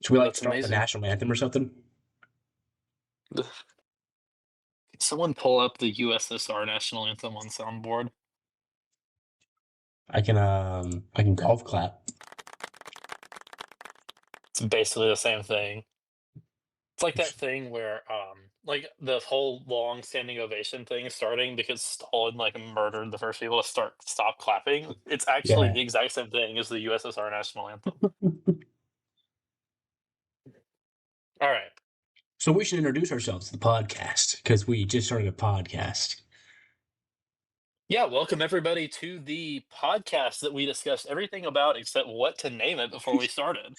Should we That's start with the amazing. national anthem or something? Could someone pull up the USSR national anthem on soundboard? I can golf clap. It's basically the same thing. It's like that thing where, like the whole long standing ovation thing starting because Stalin like murdered the first people to stop clapping. It's actually Yeah. the exact same thing as the USSR national anthem. All right. So we should introduce ourselves to the podcast because we just started a podcast. Yeah, welcome everybody to the podcast that we discussed everything about except what to name it before we started.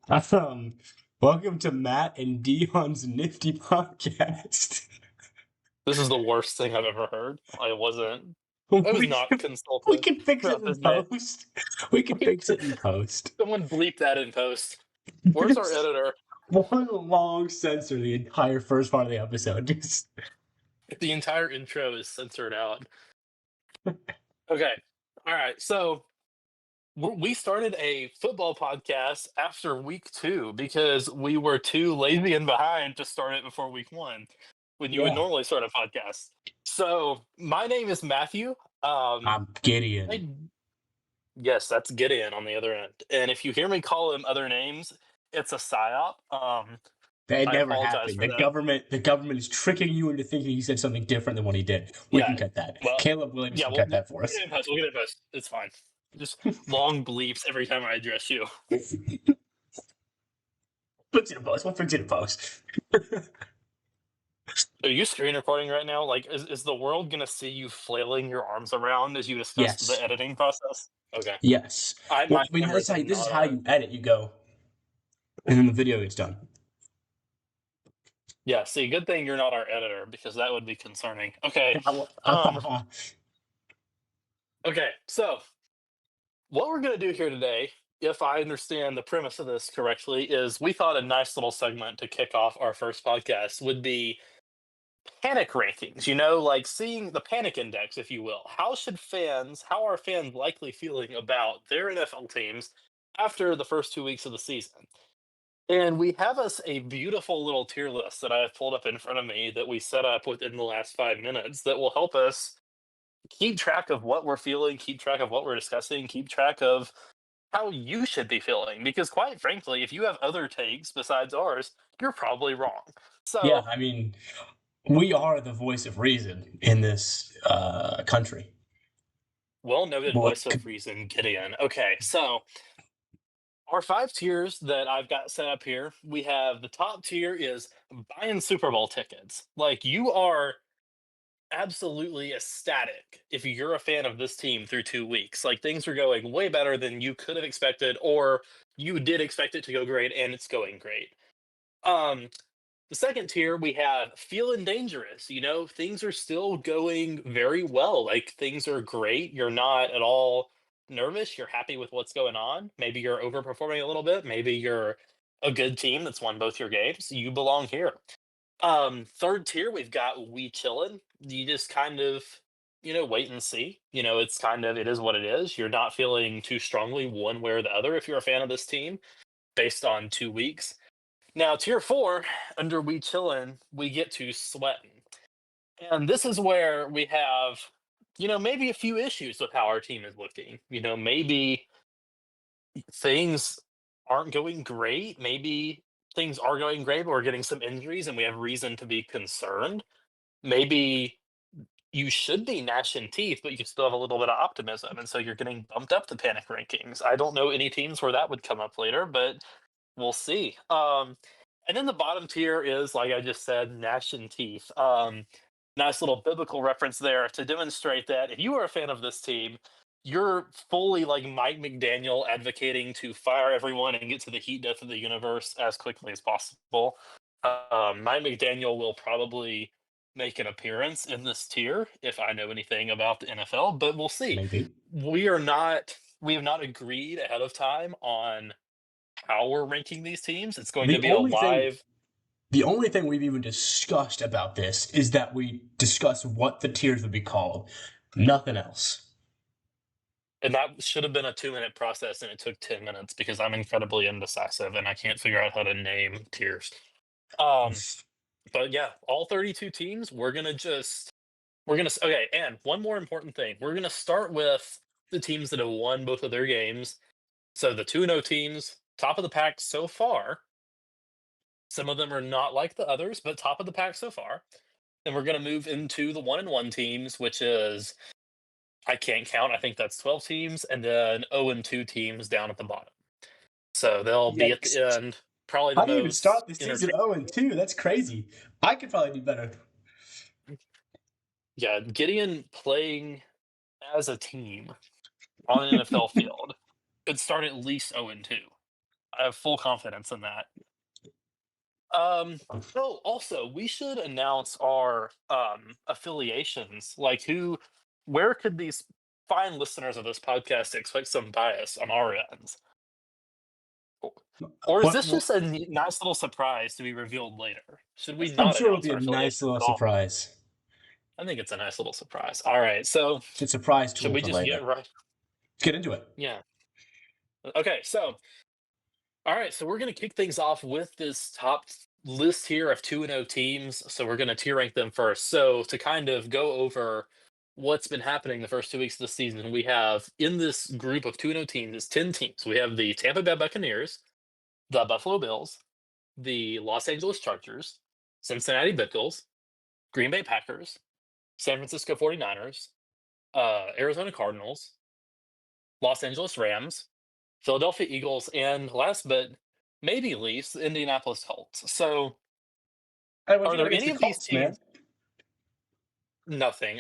Um, Welcome to Matt and Dion's Nifty Podcast. This is the worst thing I've ever heard. I was we not can, we consulted can fix it throughout in this name. post. We can fix it in post. Someone bleep that in post. Where's our editor? One long censor the entire first part of the episode. Just The entire intro is censored out. Okay. All right. So we started a football podcast after week 2 because we were too lazy and behind to start it before week 1 when you would yeah. normally start a podcast. So my name is Matthew. I'm Gideon. Yes, that's Gideon on the other end. And if you hear me call him other names, it's a psyop. That I never apologize happened. for that. The government is tricking you into thinking he said something different than what he did. We Yeah. can cut that. Well, Caleb Williams yeah, can we'll cut that for get us. it in post. We'll get it in post. It's fine. Just long bleeps every time I address you. Fix it in post. We'll fix it in post. Are you screen recording right now? Like, is the world gonna see you flailing your arms around as you discuss Yes. the editing process? Okay. Yes. My Well, I mean, cameras are this is not how on. you edit. You go, and then the video gets done. Yeah, see, good thing you're not our editor because that would be concerning. Okay. Okay, so what we're gonna do here today, if I understand the premise of this correctly, is we thought a nice little segment to kick off our first podcast would be panic rankings, like seeing the panic index, if you will. How are fans likely feeling about their NFL teams after the first 2 weeks of the season? And we have us a beautiful little tier list that I have pulled up in front of me that we set up within the last 5 minutes that will help us keep track of what we're feeling, keep track of what we're discussing, keep track of how you should be feeling. Because quite frankly, if you have other takes besides ours, you're probably wrong. Yeah, So, I mean, we are the voice of reason in this country. well noted Well, voice of reason, Gideon. Okay, so our 5 tiers that I've got set up here, we have the top tier is buying Super Bowl tickets. Like, you are absolutely ecstatic if you're a fan of this team through 2 weeks. Like, things are going way better than you could have expected, or you did expect it to go great and it's going great. Um, the second tier, we have feeling dangerous. Things are still going very well. Like, things are great. You're not at all nervous. You're happy with what's going on. Maybe you're overperforming a little bit. Maybe you're a good team that's won both your games. You belong here. Third tier, we've got we chillin'. You just kind of, wait and see. It is what it is. You're not feeling too strongly one way or the other if you're a fan of this team based on 2 weeks. Now, tier 4, under we chillin', we get to sweating. And this is where we have, maybe a few issues with how our team is looking. Maybe things aren't going great. Maybe things are going great, but we're getting some injuries and we have reason to be concerned. Maybe you should be gnashing teeth, but you still have a little bit of optimism. And so you're getting bumped up the panic rankings. I don't know any teams where that would come up later, but we'll see. And then the bottom tier is, like I just said, gnashing teeth. Nice little biblical reference there to demonstrate that if you are a fan of this team, you're fully like Mike McDaniel advocating to fire everyone and get to the heat death of the universe as quickly as possible. Mike McDaniel will probably make an appearance in this tier if I know anything about the NFL, but we'll see. maybe. We have not agreed ahead of time on how we're ranking these teams. It's going to The be a only thing live. the only thing we've even discussed about this is that we discuss what the tiers would be called. Nothing else. And that should have been a 2-minute process, and it took 10 minutes because I'm incredibly indecisive and I can't figure out how to name tiers. Um, but yeah, all 32 teams, okay, and one more important thing. We're gonna start with the teams that have won both of their games. So the 2-0 teams, top of the pack so far. Some of them are not like the others, but top of the pack so far. Then we're gonna move into the 1-1 teams, which is I can't count. I think that's 12 teams, and then 0-2 teams down at the bottom. So they'll be at Yikes. the end, probably the How do you even most start this season entertaining. 0-2? That's crazy. I could probably do better. Yeah, Gideon playing as a team on an NFL field could start at least 0-2. I have full confidence in that. Um, oh, also, we should announce our affiliations. Like, where could these fine listeners of this podcast expect some bias on our ends? Or is What, this what just a nice little surprise to be revealed later? Should we I'm not sure it'll announce be a our nice affiliations little at all? surprise. I think it's a nice little surprise. All right, so It's a surprise should tool we for just later. get right? Let's get into it. Yeah. Okay, so all right, so we're going to kick things off with this top list here of 2-0 teams. So we're going to tier rank them first. So to kind of go over what's been happening the first 2 weeks of the season, we have in this group of 2-0 teams, it's 10 teams. We have the Tampa Bay Buccaneers, the Buffalo Bills, the Los Angeles Chargers, Cincinnati Bengals, Green Bay Packers, San Francisco 49ers, Arizona Cardinals, Los Angeles Rams, Philadelphia Eagles, and last but maybe least, the Indianapolis Colts. So, Hey, what are you got there against any the of these Colts, man? teams? Nothing.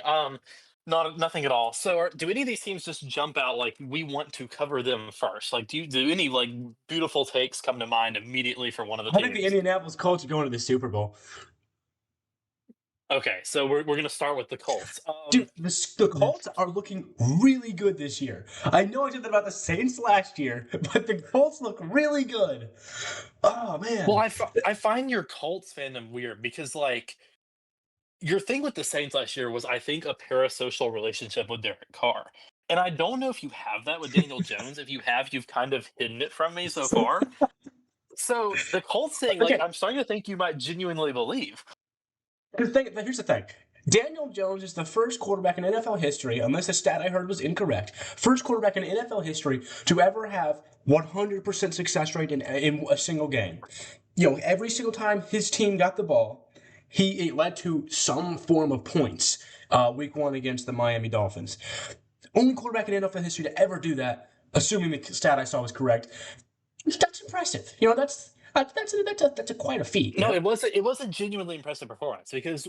Nothing at all. So, do any of these teams just jump out like we want to cover them first? Like, do any like beautiful takes come to mind immediately for one of the I think the teams? Indianapolis Colts are going to the Super Bowl. Okay, so we're gonna start with the Colts. Dude, the Colts are looking really good this year. I know I said that about the Saints last year, but the Colts look really good. Oh, Well, man. I find your Colts fandom weird because like your thing with the Saints last year was, I think, a parasocial relationship with Derek Carr. And I don't know if you have that with Daniel Jones. If you have, you've kind of hidden it from me so far. So the Colts thing, like, Okay, I'm starting to think you might genuinely believe. here's the thing. Daniel Jones is the first quarterback in NFL history, unless the stat I heard was incorrect, first quarterback in NFL history to ever have 100% success rate in a single game. You know, every single time his team got the ball, it led to some form of points. Week 1 against the Miami Dolphins. Only quarterback in NFL history to ever do that, assuming the stat I saw was correct. That's impressive. You know, that's quite a feat. You No, know. it was a genuinely impressive performance because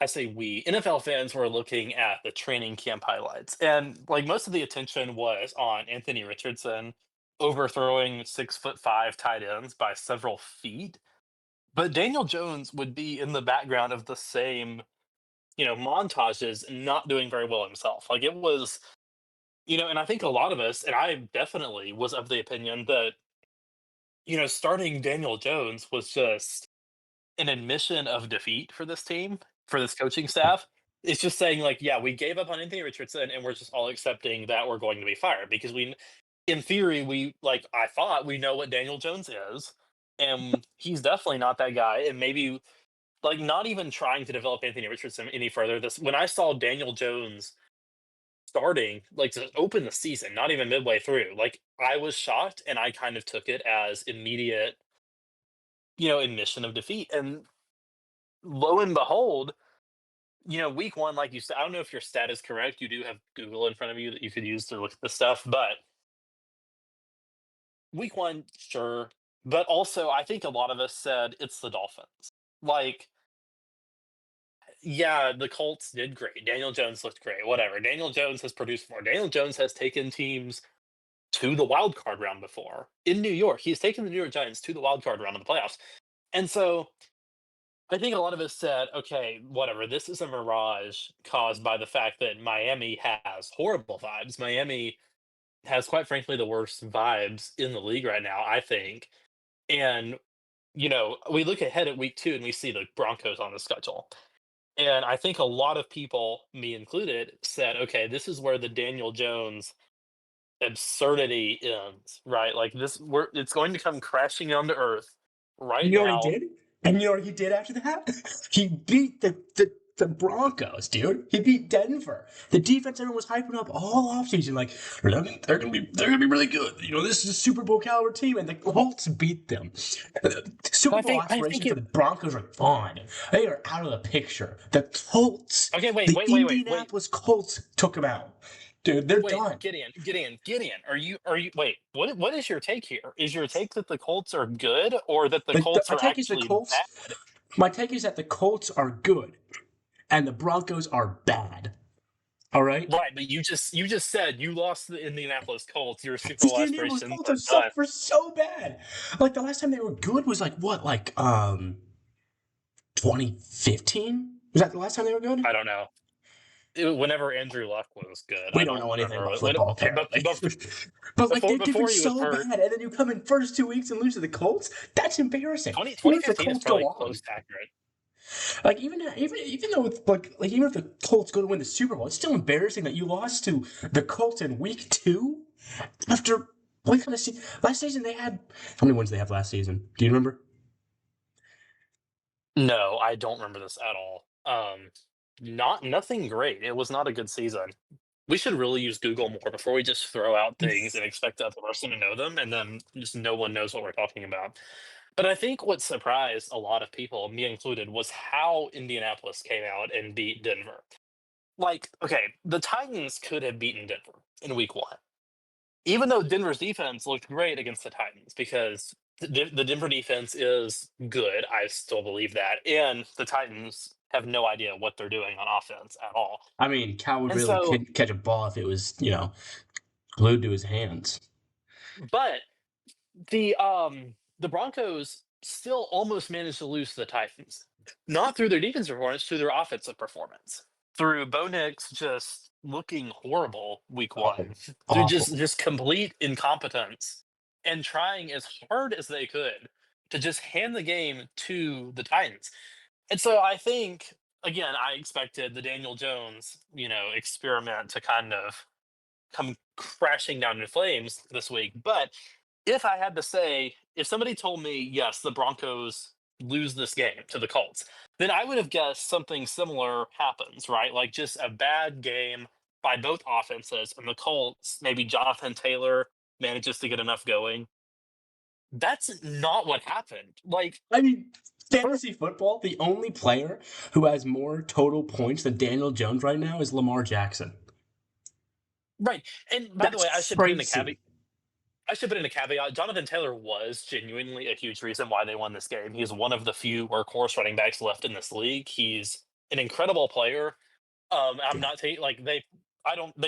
I say we, NFL fans were looking at the training camp highlights. And like most of the attention was on Anthony Richardson overthrowing 6'5" tight ends by several feet. But Daniel Jones would be in the background of the same, montages, not doing very well himself. Like it was, and I think a lot of us, and I definitely was of the opinion that, starting Daniel Jones was just an admission of defeat for this team, for this coaching staff. It's just saying, like, yeah, we gave up on Anthony Richardson and we're just all accepting that we're going to be fired because in theory, I thought we know what Daniel Jones is. And he's definitely not that guy. And maybe like not even trying to develop Anthony Richardson any further. This when I saw Daniel Jones starting, like to open the season, not even midway through, like I was shocked and I kind of took it as immediate, admission of defeat. And lo and behold, week one, like you said, I don't know if your stat is correct. You do have Google in front of you that you could use to look at this stuff, but week one, sure. But also I think a lot of us said it's the Dolphins. Like yeah, the Colts did great. Daniel Jones looked great. Whatever. Daniel Jones has produced more. Daniel Jones has taken teams to the wild card round before in New York. He's taken the New York Giants to the wild card round of the playoffs. And so I think a lot of us said, okay, whatever. This is a mirage caused by the fact that Miami has horrible vibes. Miami has, quite frankly, the worst vibes in the league right now, I think. And, we look ahead at week 2 and we see the Broncos on the schedule. And I think a lot of people, me included, said, okay, this is where the Daniel Jones absurdity ends, right? Like this, it's going to come crashing down to earth right You know what he now. did? And you know what he did after that? He beat the Broncos, dude. He beat Denver. The defense everyone was hyping up all offseason, like they're gonna be really good. You know, this is a Super Bowl caliber team, and the Colts beat them. But Super Bowl I think aspirations for it. the Broncos are gone. They are out of the picture. The Colts, Okay, the Indianapolis Colts took them out. Dude, they're wait. done. Gideon. Are you? Wait. What is your take here? Is your take that the Colts are good, or that the The, Colts my are take is the actually Colts. bad? My take is that the Colts are good and the Broncos are bad. All right? Right, but you just said you lost the Indianapolis Colts. Your Super The Bowl Indianapolis aspirations Colts are have done. sucked for so bad. Like the last time they were good was like what, like 2015? Was that the last time they were good? I don't know. Whenever Andrew Luck was good, We I don't don't know anything remember. about football, apparently. But like they've been Before he was so hurt, bad, and then you come in first 2 weeks and lose to the Colts. That's embarrassing. Even if the 2015 is Colts go probably on, close to accurate. like even though it's like even if the Colts go to win the Super Bowl, it's still embarrassing that you lost to the Colts in week 2 after what kind of last season they had. How many wins did they have last season? Do you remember? No, I don't remember this at all. Not nothing great. It was not a good season. We should really use Google more before we just throw out things and expect the other person to know them, and then just no one knows what we're talking about. But I think what surprised a lot of people, me included, was how Indianapolis came out and beat Denver. Like, okay, the Titans could have beaten Denver in week 1, even though Denver's defense looked great against the Titans, because the Denver defense is good. I still believe that. And the Titans have no idea what they're doing on offense at all. I mean, Cal would And really so, catch a ball if it was glued to his hands. but the Broncos still almost managed to lose to the Titans. Not through their defensive performance, through their offensive performance. Through Bo Nix just looking horrible week Oh, 1. Through awful. just complete incompetence and trying as hard as they could to just hand the game to the Titans. And so I think, again, I expected the Daniel Jones, experiment to kind of come crashing down in flames this week. But if I had to say, if somebody told me, yes, the Broncos lose this game to the Colts, then I would have guessed something similar happens, right? Like just a bad game by both offenses, and the Colts, maybe Jonathan Taylor manages to get enough going. That's not what happened. Like, I mean, for, fantasy football, the only player who has more total points than Daniel Jones right now is Lamar Jackson. right. And by the way, That's crazy. I should put in a caveat. Jonathan Taylor was genuinely a huge reason why they won this game. He's one of the few workhorse running backs left in this league. He's an incredible player. I'm Yeah. not taking like they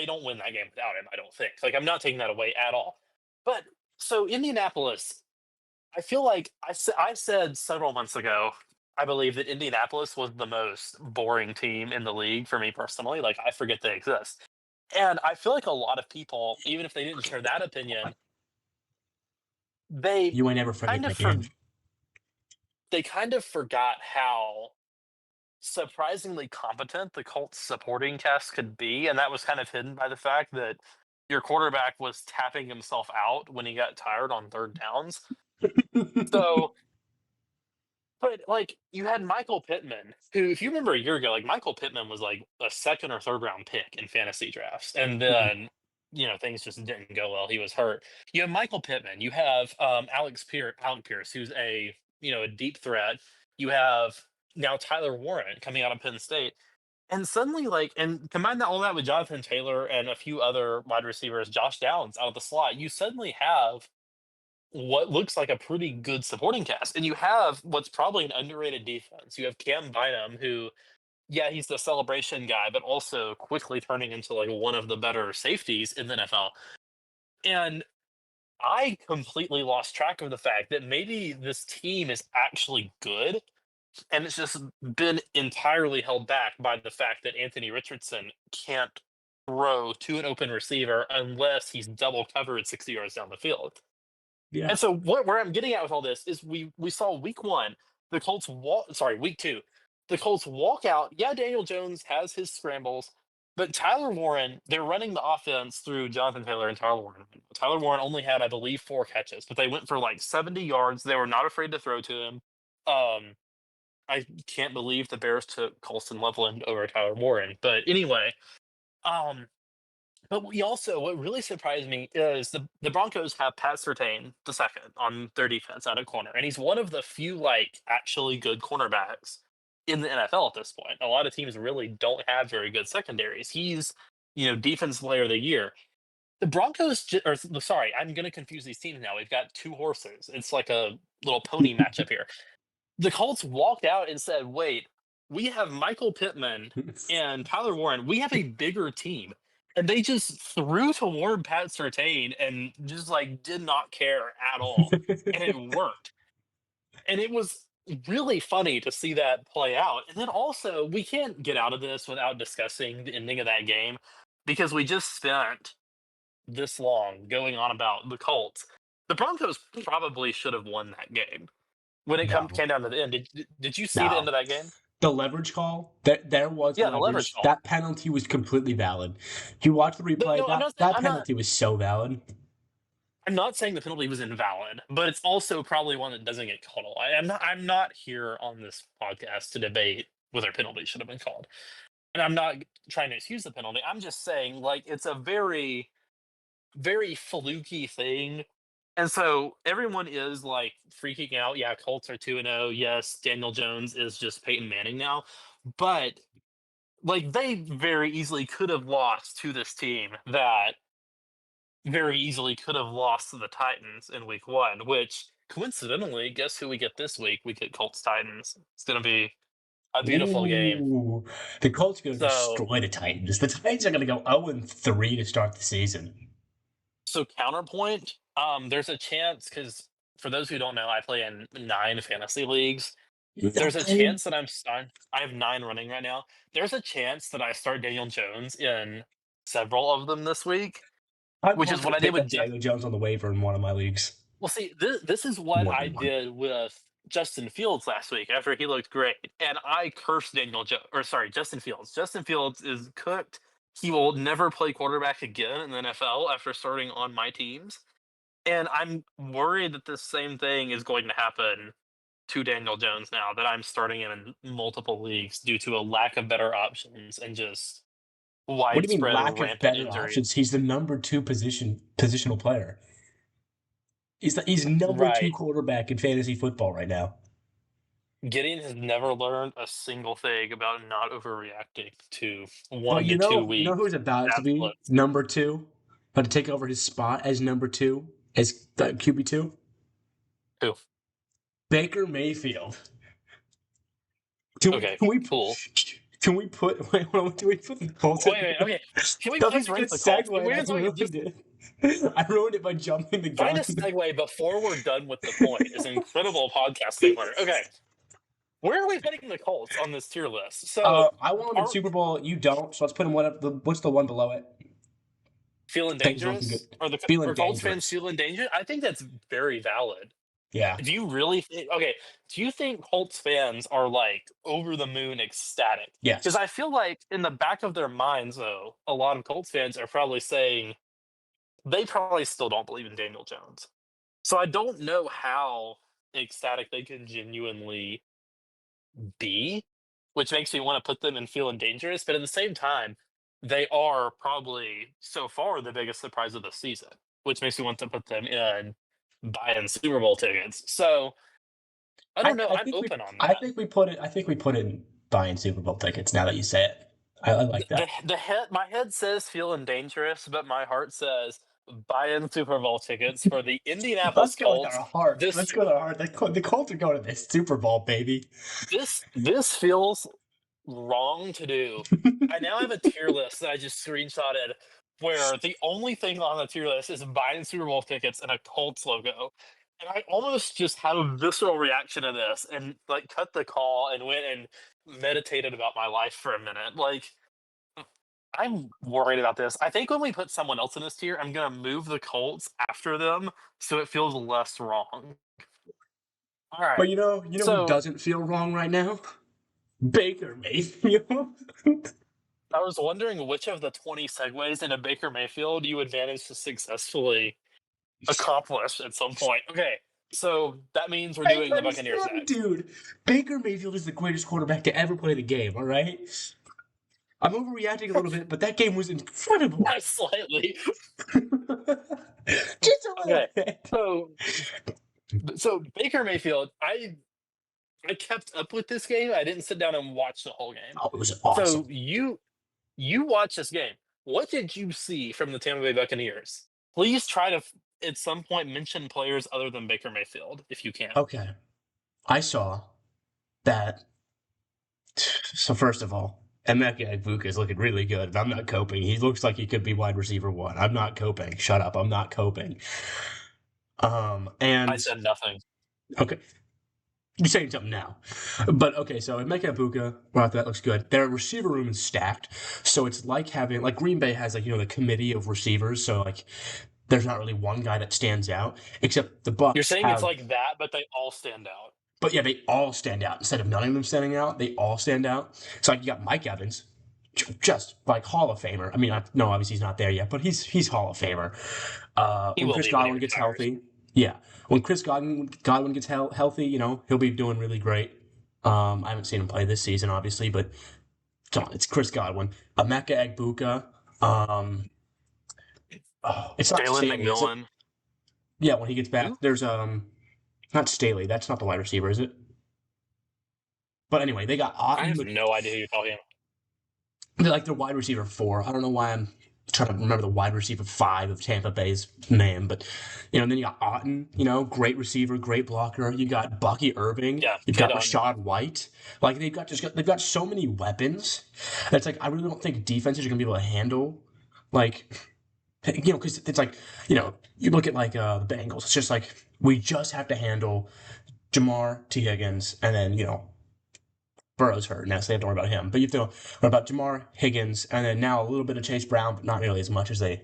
don't win that game without him. I don't think. Like I'm not taking that away at all. But so Indianapolis, I feel like I said several months ago. I believe that Indianapolis was the most boring team in the league for me personally. Like I forget they exist. And I feel like a lot of people, even if they didn't share that opinion, they You ain't ever forget kind of that game. they kind of forgot how surprisingly competent the Colts supporting cast could be, and that was kind of hidden by the fact that your quarterback was tapping himself out when he got tired on third downs. So, but like you had Michael Pittman, who, if you remember a year ago, like Michael Pittman was like a second or third round pick in fantasy drafts, and then things just didn't go well. He was hurt. You have Michael Pittman. You have Alec Pierce, who's a deep threat. You have now Tyler Warren coming out of Penn State, and suddenly and combine all that with Jonathan Taylor and a few other wide receivers, Josh Downs out of the slot. You suddenly have what looks like a pretty good supporting cast. And you have what's probably an underrated defense. You have Cam Bynum, who, yeah, he's the celebration guy, but also quickly turning into like one of the better safeties in the NFL. And I completely lost track of the fact that maybe this team is actually good. And it's just been entirely held back by the fact that Anthony Richardson can't throw to an open receiver unless he's double covered 60 yards down the field. Yeah. And so where I'm getting at with all this is we saw week 1, the Colts week 2, The Colts walk out. Yeah, Daniel Jones has his scrambles, but Tyler Warren, they're running the offense through Jonathan Taylor and Tyler Warren. Tyler Warren only had, I believe, 4 catches, but they went for like 70 yards. They were not afraid to throw to him. Um, I can't believe the Bears took Colston Loveland over Tyler Warren. But anyway, um, but what really surprised me is the Broncos have Pat Surtain the second on their defense out of corner, and he's one of the few like actually good cornerbacks in the NFL at this point. A lot of teams really don't have very good secondaries. He's defense player of the year. The Broncos, sorry, I'm gonna confuse these teams now. We've got two horses. It's like a little pony matchup here. The Colts walked out and said, "Wait, we have Michael Pittman and Tyler Warren. We have a bigger team." And they just threw toward Pat Surtain and just like did not care at all. And it worked. And it was really funny to see that play out. And then also, we can't get out of this without discussing the ending of that game because we just spent this long going on about the Colts. The Broncos probably should have won that game when it No, came down to the end. Did you see the end no. of that game? The leverage call, there was Yeah, the leverage leverage. call. That penalty was completely valid. You watch the No, replay, no, I'm that, not. that I'm not. penalty was so valid. I'm not saying the penalty was invalid, but it's also probably one that doesn't get called. I'm not. I'm not here on this podcast to debate whether penalty should have been called, and I'm not trying to excuse the penalty. I'm just saying, like, it's a very, very fluky thing, and so everyone is like freaking out. Yeah, Colts are 2-0. Yes, Daniel Jones is just Peyton Manning now, but like they very easily could have lost to this team that very easily could have lost to the Titans in week 1, which coincidentally, guess who we get this week? We get Colts Titans. It's going to be a beautiful game. Ooh, the Colts are going to So, destroy the Titans. The Titans are going to go 0-3 to start the season. so counterpoint, there's a chance because for those who don't know, I play in 9 fantasy leagues. There's a chance that I have 9 running right now. There's a chance that I start Daniel Jones in several of them this week, I've which is what also I did picked with up Daniel Jones on the waiver in one of my leagues. Well, see, this is what More I than one. did with Justin Fields last week after he looked great, and I cursed Justin Fields. Justin Fields is cooked. He will never play quarterback again in the NFL after starting on my teams, and I'm worried that the same thing is going to happen to Daniel Jones now that I'm starting him in multiple leagues due to a lack of better options and just What do you mean widespread lack of rampant better injuries. options? He's the number 2 positional player. He's number 2 Right. quarterback in fantasy football right now. Gideon has never learned a single thing about not overreacting to But 1 to 2 you know weeks who's about to ab be splits. number 2, about to take over his spot as number 2, as the QB2? Who? Baker Mayfield. Can we Okay, can we cool. can we put wait, hold on, can we put the Colts in? Wait, okay. Can we That was please a good rank the Colts? segue, and I ruined it. I ruined it by jumping the Find gun. a segue before we're done with the point is incredible podcasting learn. Okay, where are we putting the Colts on this tier list? So, I want them in are Super Bowl. You don't, so let's put them what's the one below it? feeling Things looking good. dangerous? Feeling Are Colts fans dangerous. feeling dangerous? I think that's very valid. Yeah. Do you really think okay, do you think Colts fans are, like, over the moon ecstatic? Because Yes. I feel like in the back of their minds, though, a lot of Colts fans are probably saying they probably still don't believe in Daniel Jones. So I don't know how ecstatic they can genuinely be, which makes me wanna put them in feeling dangerous, but at the same time, they are probably, so far, the biggest surprise of the season, which makes me want to put them in buying Super Bowl tickets. So I don't know. I I'm think we open on I that. think we put it I think we put in buying Super Bowl tickets now that you say it. I like that. The head, my head says feeling dangerous, but my heart says buying Super Bowl tickets for the Let's Indianapolis go with Colts. our heart. This Let's go with our heart. The Colts are going to the Super Bowl, baby. this feels wrong to do. I now have a tier list that I just screenshotted where the only thing on the tier list is buying Super Bowl tickets and a Colts logo. And I almost just had a visceral reaction to this and like cut the call and went and meditated about my life for a minute. Like I'm worried about this. I think when we put someone else in this tier, I'm gonna move the Colts after them so it feels less wrong. All But right. you know who So doesn't feel wrong right now? Baker Mayfield. I was wondering which of the 20 segues into Baker Mayfield you would manage to successfully accomplish at some point. Okay, so that means we're doing the Everybody's Buccaneers dumb, next. dude. Baker Mayfield is the greatest quarterback to ever play the game. All right. I'm overreacting a little bit, but that game was incredible. Slightly. Just a little Okay, bit. so Baker Mayfield, I kept up with this game. I didn't sit down and watch the whole game. Oh, it was So awesome. you watch this game. What did you see from the Tampa Bay Buccaneers? Please try to at some point mention players other than Baker Mayfield if you can. Okay, I saw that. So first of all, Emeka Egbuka is looking really good, and I'm not coping. He looks like he could be wide receiver one. I'm not coping. Shut up. I'm not coping. I And said nothing. okay, you're saying something now, but okay. So Emeka Egbuka, wow, that looks good. Their receiver room is stacked, so it's like having like Green Bay has like the committee of receivers. So like, there's not really one guy that stands out, except the You're Bucks saying it's have. like that, but they all stand out. But yeah, they all stand out. Instead of none of them standing out, they all stand out. So like you got Mike Evans, just like Hall of Famer. I mean, no, obviously he's not there yet, but he's Hall of Famer. He When will Chris be when he Godwin gets retires. healthy, yeah, when Chris Godwin gets healthy, he'll be doing really great. I haven't seen him play this season, obviously, but come on, it's Chris Godwin, Emeka Egbuka. Um, oh, it's not Jalen Staley, is it? McMillan. Yeah, when he gets back, Who? there's not Staley. That's not the wide receiver, is it? But anyway, they got I have Otten. no idea who you're talking about. They're like their wide receiver four. I don't know why I'm trying to remember the wide receiver five of Tampa Bay's name, but then you got Otten, great receiver, great blocker. You got Bucky Irving. Yeah, You've Kid got on. Rashad White. Like they've got so many weapons. That's like I really don't think defenses are gonna be able to handle like because it's like you look at like the Bengals. It's just like we just have to handle Jamar T Higgins and then Burrow's hurt now, so they have to worry about him. But you have to worry about Jamar Higgins, and then now a little bit of Chase Brown, but not nearly as much as they.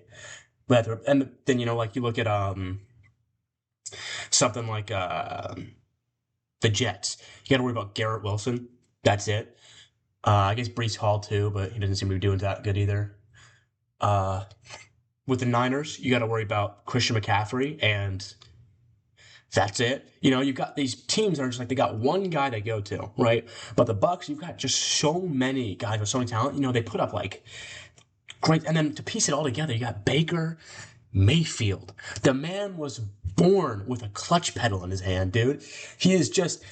But and then like you look at something like the Jets. You got to worry about Garrett Wilson. That's it. I guess Brees Hall too, but he doesn't seem to be doing that good either. Uh, with the Niners, you got to worry about Christian McCaffrey, and that's it. You've got these teams that are just like they got one guy they go to, right? But the Bucks, you've got just so many guys with so many talent. They put up like great, and then to piece it all together, you got Baker Mayfield. The man was born with a clutch pedal in his hand, dude. He is just.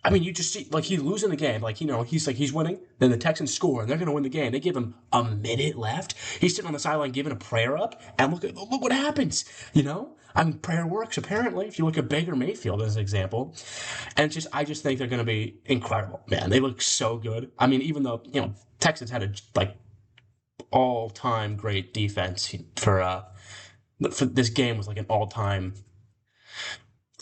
I mean, you just see like he's losing the game. Like he's winning. Then the Texans score, and they're gonna win the game. They give him a minute left. He's sitting on the sideline giving a prayer up, and look what happens. I mean, prayer works apparently. If you look at Baker Mayfield as an example, and I just think they're gonna be incredible. Man, they look so good. I mean, even though Texans had a like all time great defense for this game was like an all time.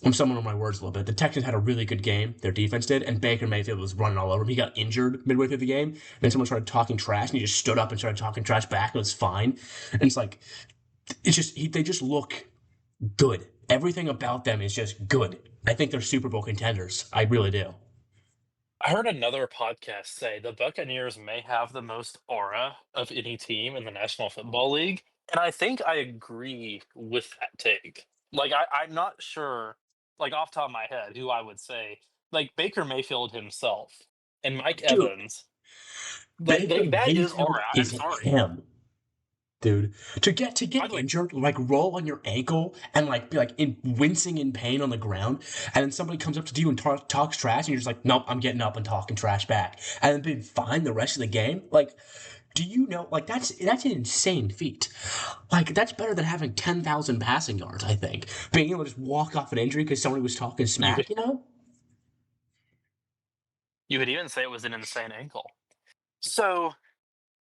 I'm stumbling on my words a little bit. The Texans had a really good game, their defense did, and Baker Mayfield was running all over him. He got injured midway through the game, and then someone started talking trash, and he just stood up and started talking trash back, and it was fine. And it's like, they just look good. Everything about them is just good. I think they're Super Bowl contenders. I really do. I heard another podcast say the Buccaneers may have the most aura of any team in the National Football League, and I think I agree with that take. Like, I'm not sure, like off the top of my head, who I would say. Like Baker Mayfield himself and Mike Dude, Evans. Like Baker that is Mayfield aura. I'm is sorry. him. Dude, to get By the way, injured, like roll on your ankle and like be like wincing in pain on the ground, and then somebody comes up to you and talks trash, and you're just like, nope, I'm getting up and talking trash back, and then being fine the rest of the game. Like, do you know? Like that's an insane feat. Like that's better than having 10,000 passing yards. I think being able to just walk off an injury because somebody was talking you smack. could you could even say it was an insane ankle. So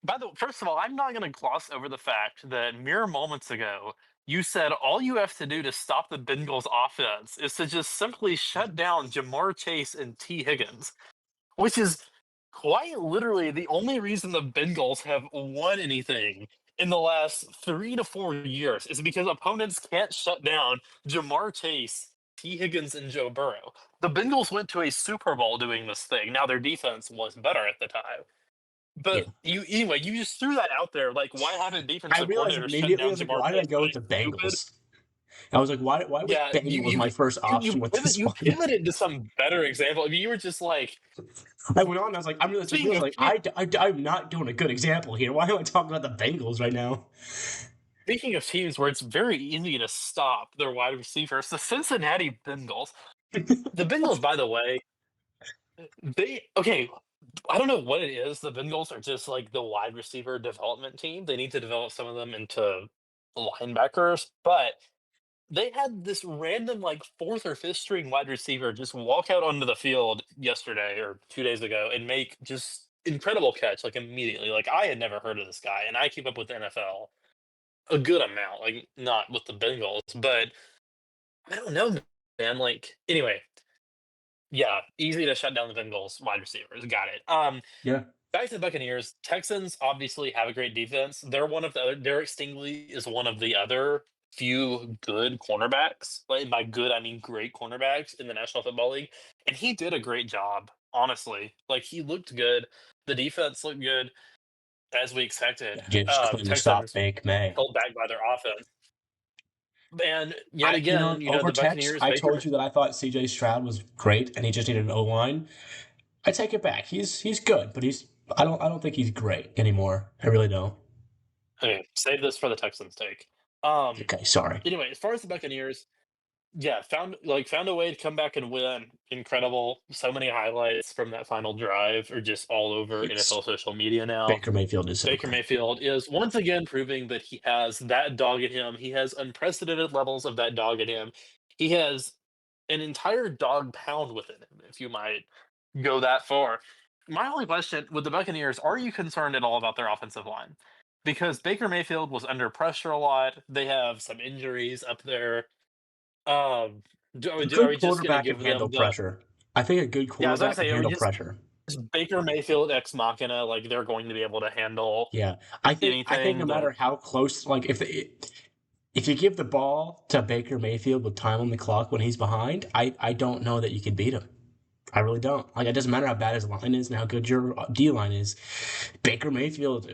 by the first of all, I'm not going to gloss over the fact that mere moments ago, you said all you have to do to stop the Bengals offense is to just simply shut down Jamar Chase and T. Higgins, which is quite literally the only reason the Bengals have won anything in the last 3 to 4 years is because opponents can't shut down Jamar Chase T. Higgins and Joe Burrow. The Bengals went to a Super Bowl doing this thing. Now their defense was better at the time. Yeah. But you just threw that out there. Like, why haven't I defensive realized coordinators shut immediately, I down was like, Jamar why did I Chase? go Are with they the stupid? Bengals? I was like, why was Yeah, Bengals my first option with this you one? pivoted to some better example. I mean, you were just like, I went on. I was like, I'm really speaking of like, I'm not doing a good example here. Why am I talking about the Bengals right now? speaking of teams where it's very easy to stop their wide receivers, the Cincinnati Bengals. The Bengals, by the way, they okay. I don't know what it is. The Bengals are just like the wide receiver development team. They need to develop some of them into linebackers, but they had this random like fourth or fifth string wide receiver just walk out onto the field yesterday or 2 days ago and make just incredible catch like immediately. Like I had never heard of this guy, and I keep up with the NFL a good amount, like not with the Bengals, but I don't know, man. Like anyway, yeah, easy to shut down the Bengals wide receivers. Got it. Yeah, Back to the Buccaneers. Texans obviously have a great defense. They're one of the other. Derek Stingley is one of the other few good cornerbacks. Like by good, I mean great cornerbacks in the National Football League, and he did a great job. Honestly, like he looked good. The defense looked good as we expected. just couldn't stop Texans Bake May. held back by their offense, and yet again, Over the text, Buccaneers. I Baker. told you that I thought C.J. Stroud was great, and he just needed an O line. I take it back. He's good, but I don't think he's great anymore. I really don't. Okay, save this for the Texans take. Um. Okay, sorry. Anyway, as far as the Buccaneers, yeah, found a way to come back and win. Incredible. So many highlights from that final drive are just all over It's NFL social media now. Baker Mayfield is so Baker good. Mayfield is once again proving that he has that dog in him. He has unprecedented levels of that dog in him. He has an entire dog pound within him, if you might go that far. My only question with the Buccaneers, are you concerned at all about their offensive line? Because Baker Mayfield was under pressure a lot. They have some injuries up there. um, A are good we just gonna quarterback can give them handle the pressure. I think a good yeah, I was gonna quarterback can say, are we handle just pressure. is Baker Mayfield ex machina, like, they're going to be able to handle Yeah, I think no anything that matter how close, like if you give the ball to Baker Mayfield with time on the clock when he's behind, I don't know that you can beat him. I really don't. Like it doesn't matter how bad his line is and how good your D line is. Baker Mayfield,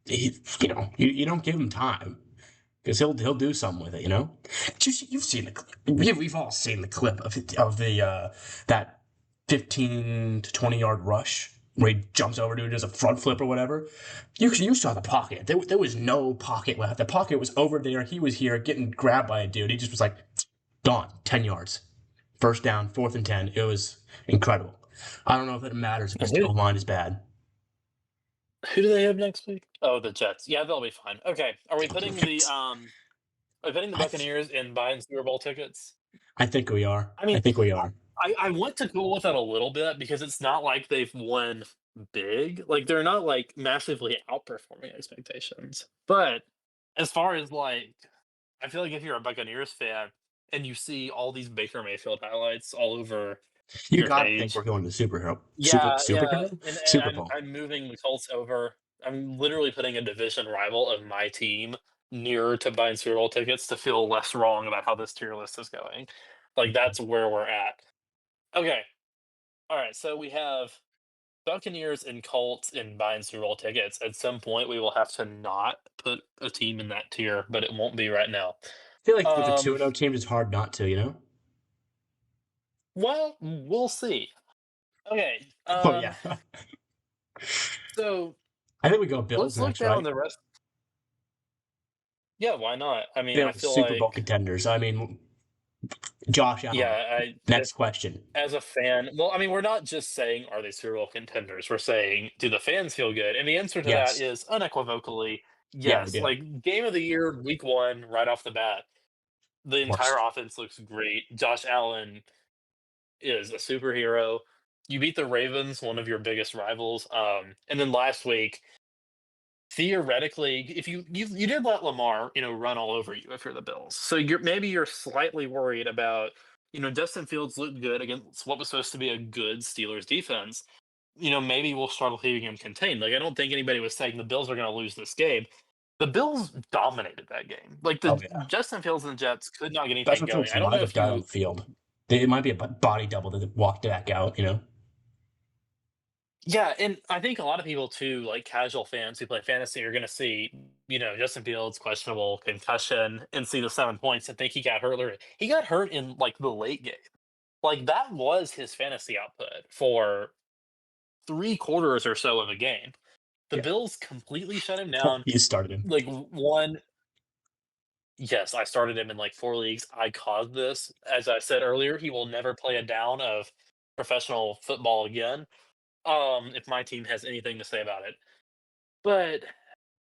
you don't give him time because he'll do something with it. You've seen the clip. We've all seen the clip of the that 15 to 20 yard rush where he jumps over to it as a front flip or whatever. You saw the pocket. There was no pocket left. The pocket was over there. He was here getting grabbed by a dude. He just was like gone. 10 yards. First down, 4th and 10. It was incredible. I don't know if it matters if his who O line is bad. who do they have next week? Oh, the Jets. Yeah, they'll be fine. Okay, are we putting the I, th- Buccaneers in buying Super Bowl tickets? I think we are. I I mean, think we are. I want to go with that a little bit because it's not like they've won big. Like, they're not, like, massively outperforming expectations. But as far as, like, I feel like if you're a Buccaneers fan and you see all these Baker Mayfield highlights all over You your got to think we're page. going to Yeah, yeah, superhero, and Super I'm Bowl. I'm moving the Colts over. I'm literally putting a division rival of my team nearer to buying Super Bowl tickets to feel less wrong about how this tier list is going. Like, that's where we're at. Okay, alright, so we have Buccaneers and Colts in buying Super Bowl tickets. At some point, we will have to not put a team in that tier, but it won't be right now. I feel like with the 2 Um, 0 teams, it's hard not to. well, we'll see. Okay, Oh, yeah. so I think we go Bills let's look next, down right? the rest. Yeah, why not? I mean, I Bills, feel Super Bowl like, contenders. I mean, Josh Allen. yeah, I if Next question. as a fan, well, I mean, we're not just saying are they Super Bowl contenders. We're saying do the fans feel good? And the answer to that Yes. is unequivocally Yeah, we yes. do. Of Like, game of the year, week one, right off the bat, the entire course. offense looks great. Josh Allen is a superhero. You beat the Ravens, one of your biggest rivals. And then last week, theoretically, if you did let Lamar, run all over you if you're the Bills. So you're slightly worried about, Justin Fields looked good against what was supposed to be a good Steelers defense. Maybe we'll struggle keeping him contained. Like, I don't think anybody was saying the Bills are going to lose this game. The Bills dominated that game. Like the Oh yeah, Justin Fields and the Jets could not get anything Special going. teams I don't might know have if died on you the field. It might be a body double that walked back out. Yeah, and I think a lot of people too, like casual fans who play fantasy, are going to see, Justin Fields questionable concussion and see the 7 points and think he got hurt. He got hurt in like the late game. Like that was his fantasy output for 3 quarters or so of a game. The Yeah, Bills completely shut him down. you started him. Like one, yes, I started him in like 4 leagues. I caused this, as I said earlier. He will never play a down of professional football again. If my team has anything to say about it. But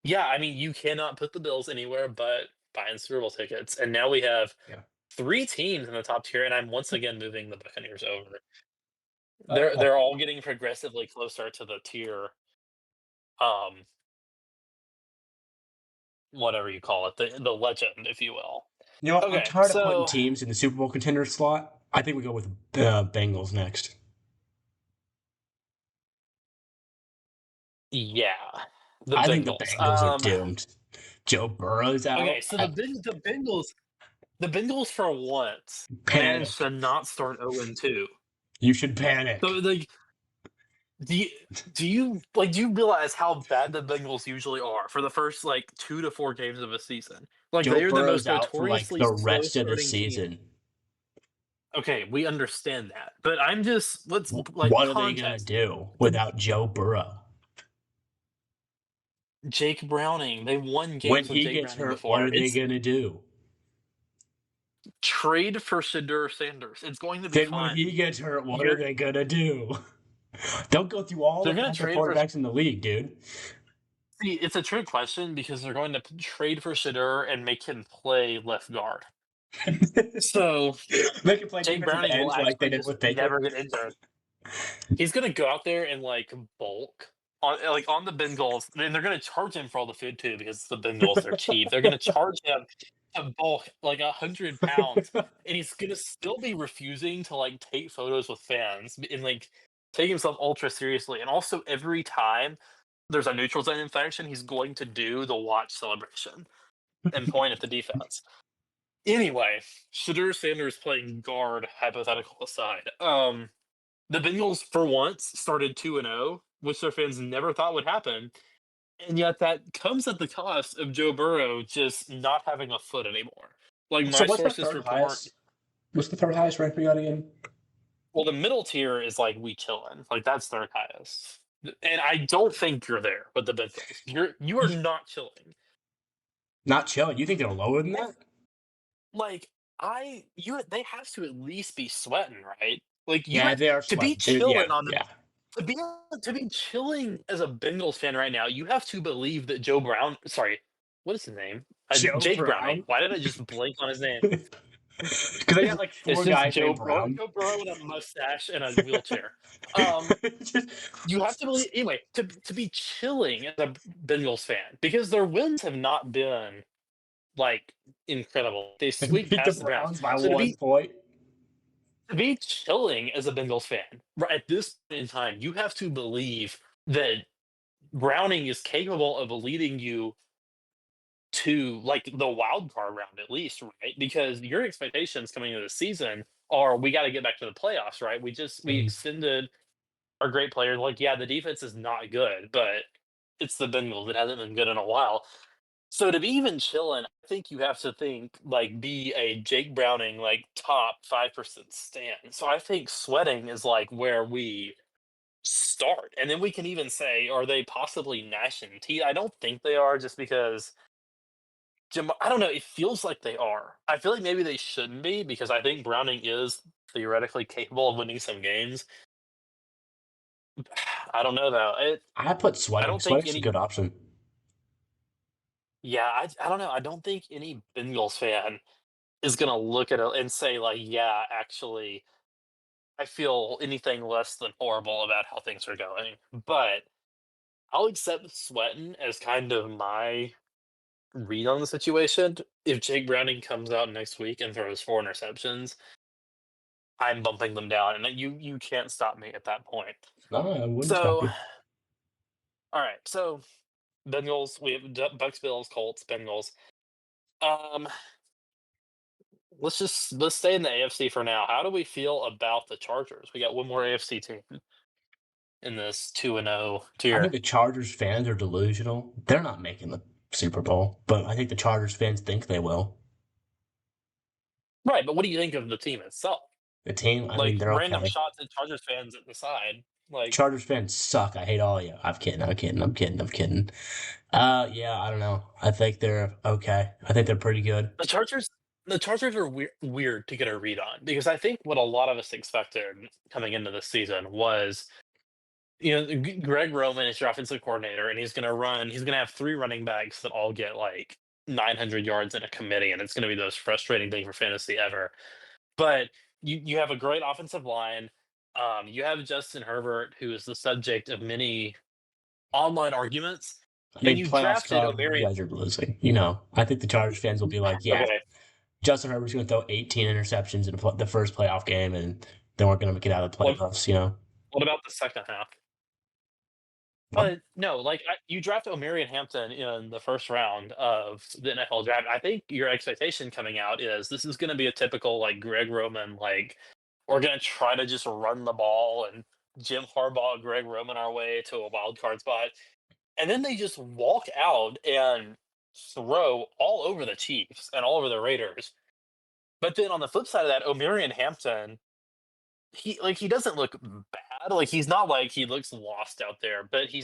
yeah, I mean, you cannot put the Bills anywhere but buying Super Bowl tickets, and now we have Yeah. 3 teams in the top tier, and I'm once again moving the Buccaneers over. They're Uh, they're all getting progressively closer to the tier, um, whatever you call it, the legend, if you will. I'm Okay, tired of putting so teams in the Super Bowl contender slot. I think we go with the Bengals next. yeah, the I think the Bengals. Bengals are doomed. Joe Burrow's Okay, out. so the Bengals for once managed Panic. to not start 0-2. You should So panic. like Do you do you realize how bad the Bengals usually are for the first like 2 to 4 games of a season? Like Joe they are the Burrow's most out for like notoriously the slow rest of the starting team. season. Okay, we understand that, but I'm just let's like What are they gonna context. do The without Joe Burrow? Jake Browning, they won When games with he Jake gets Browning hurt, what before. are they It's gonna do? trade for Shadur Sanders. It's going to be Then when fine. he gets hurt, what are You're they gonna do? Don't go through all they're the going to backup trade for quarterbacks in the league, dude. See, it's a trick question because they're going to trade for Shadur and make him play left guard. So They can play Jake defensive Browning will ends like they actually did just with Baker. never get injured. He's gonna go out there and like bulk on the Bengals, and they're gonna charge him for all the food too because it's the Bengals. They're cheap. They're gonna charge him to bulk like 100 pounds, and he's gonna still be refusing to like take photos with fans and like take himself ultra seriously. And also, every time there's a neutral zone infraction, he's going to do the watch celebration and point at the defense. Anyway, Shadur Sanders playing guard, hypothetical aside. The Bengals, for once, started 2-0, which their fans never thought would happen, and yet that comes at the cost of Joe Burrow just not having a foot anymore. Like, So my what's the sources third report highest? What's the third highest rank we got again? well, the middle tier is, like, we chillin', like, that's their highest, and I don't think you're there with the Bengals. You are not chilling. Not chilling. You think they're lower than If that? like, they have to at least be sweating, right? Like, you Yeah, have they are to be sweating. Yeah, chilling on the yeah. To be chilling as a Bengals fan right now, you have to believe that Joe Brown sorry, what is his name? Joe Jake Browning. Brown. Why did I just blank on his name? Because they got like It's four just guys named Brown. Joe Burrow with a mustache and a wheelchair. Um, you have to believe anyway, to be chilling as a Bengals fan because their wins have not been, like, incredible. They squeaked Beat the past the Browns. Browns by So to one be point. to be chilling as a Bengals fan, right at this point in time, you have to believe that Browning is capable of leading you to like the wild card round at least, right? Because your expectations coming into the season are we got to get back to the playoffs, right? We Mhm. extended our great players. Like, yeah, the defense is not good, but it's the Bengals. It hasn't been good in a while. So to be even chilling, I think you have to think like be a Jake Browning like top 5% stand. So I think sweating is like where we start. And then we can even say, are they possibly gnashing teeth? I don't think they are just because I don't know. It feels like they are. I feel like maybe they shouldn't be because I think Browning is theoretically capable of winning some games. I don't know though. I put I sweating. don't think Sweating's a any. good option. Yeah, I don't know. I don't think any Bengals fan is gonna look at it and say like, yeah, actually, I feel anything less than horrible about how things are going. But I'll accept sweating as kind of my read on the situation. If Jake Browning comes out next week and throws 4 interceptions, I'm bumping them down, and you can't stop me at that point. No, I wouldn't stop So, you. all right, so Bengals. We have Bucks, Bills, Colts, Bengals. Um, let's stay in the AFC for now. How do we feel about the Chargers? We got one more AFC team in this 2-0 I tier. think the Chargers fans are delusional. They're not making the Super Bowl, but I think the Chargers fans think they will. Right, but what do you think of the team itself? The team, I mean, Like they're random okay. shots at Chargers fans at the side. Like Chargers fans suck. I hate all of you. I'm kidding. I'm kidding. I'm kidding. I'm kidding. Yeah, I don't know. I think they're okay. I think they're pretty good. the Chargers. The Chargers are weird to get a read on because I think what a lot of us expected coming into the season was, Greg Roman is your offensive coordinator, and he's going to run. He's going to have three running backs that all get like 900 yards in a committee, and it's going to be the most frustrating thing for fantasy ever. But you have a great offensive line. You have Justin Herbert, who is the subject of many online arguments, I and mean, you playoffs drafted come. You Omarion. guys are losing. I think the Chargers fans will be like, yeah, Okay, Justin Herbert's going to throw 18 interceptions in the first playoff game, and then we're going to get out of the what playoffs. what about the second half? What? But no, like you draft Omarion Hampton in the first round of the NFL draft. I think your expectation coming out is this is going to be a typical like Greg Roman, like we're going to try to just run the ball and Jim Harbaugh, Greg Roman our way to a wild card spot. And then they just walk out and throw all over the Chiefs and all over the Raiders. But then on the flip side of that, Omarion Hampton, he doesn't look bad. Like he's not like he looks lost out there, but he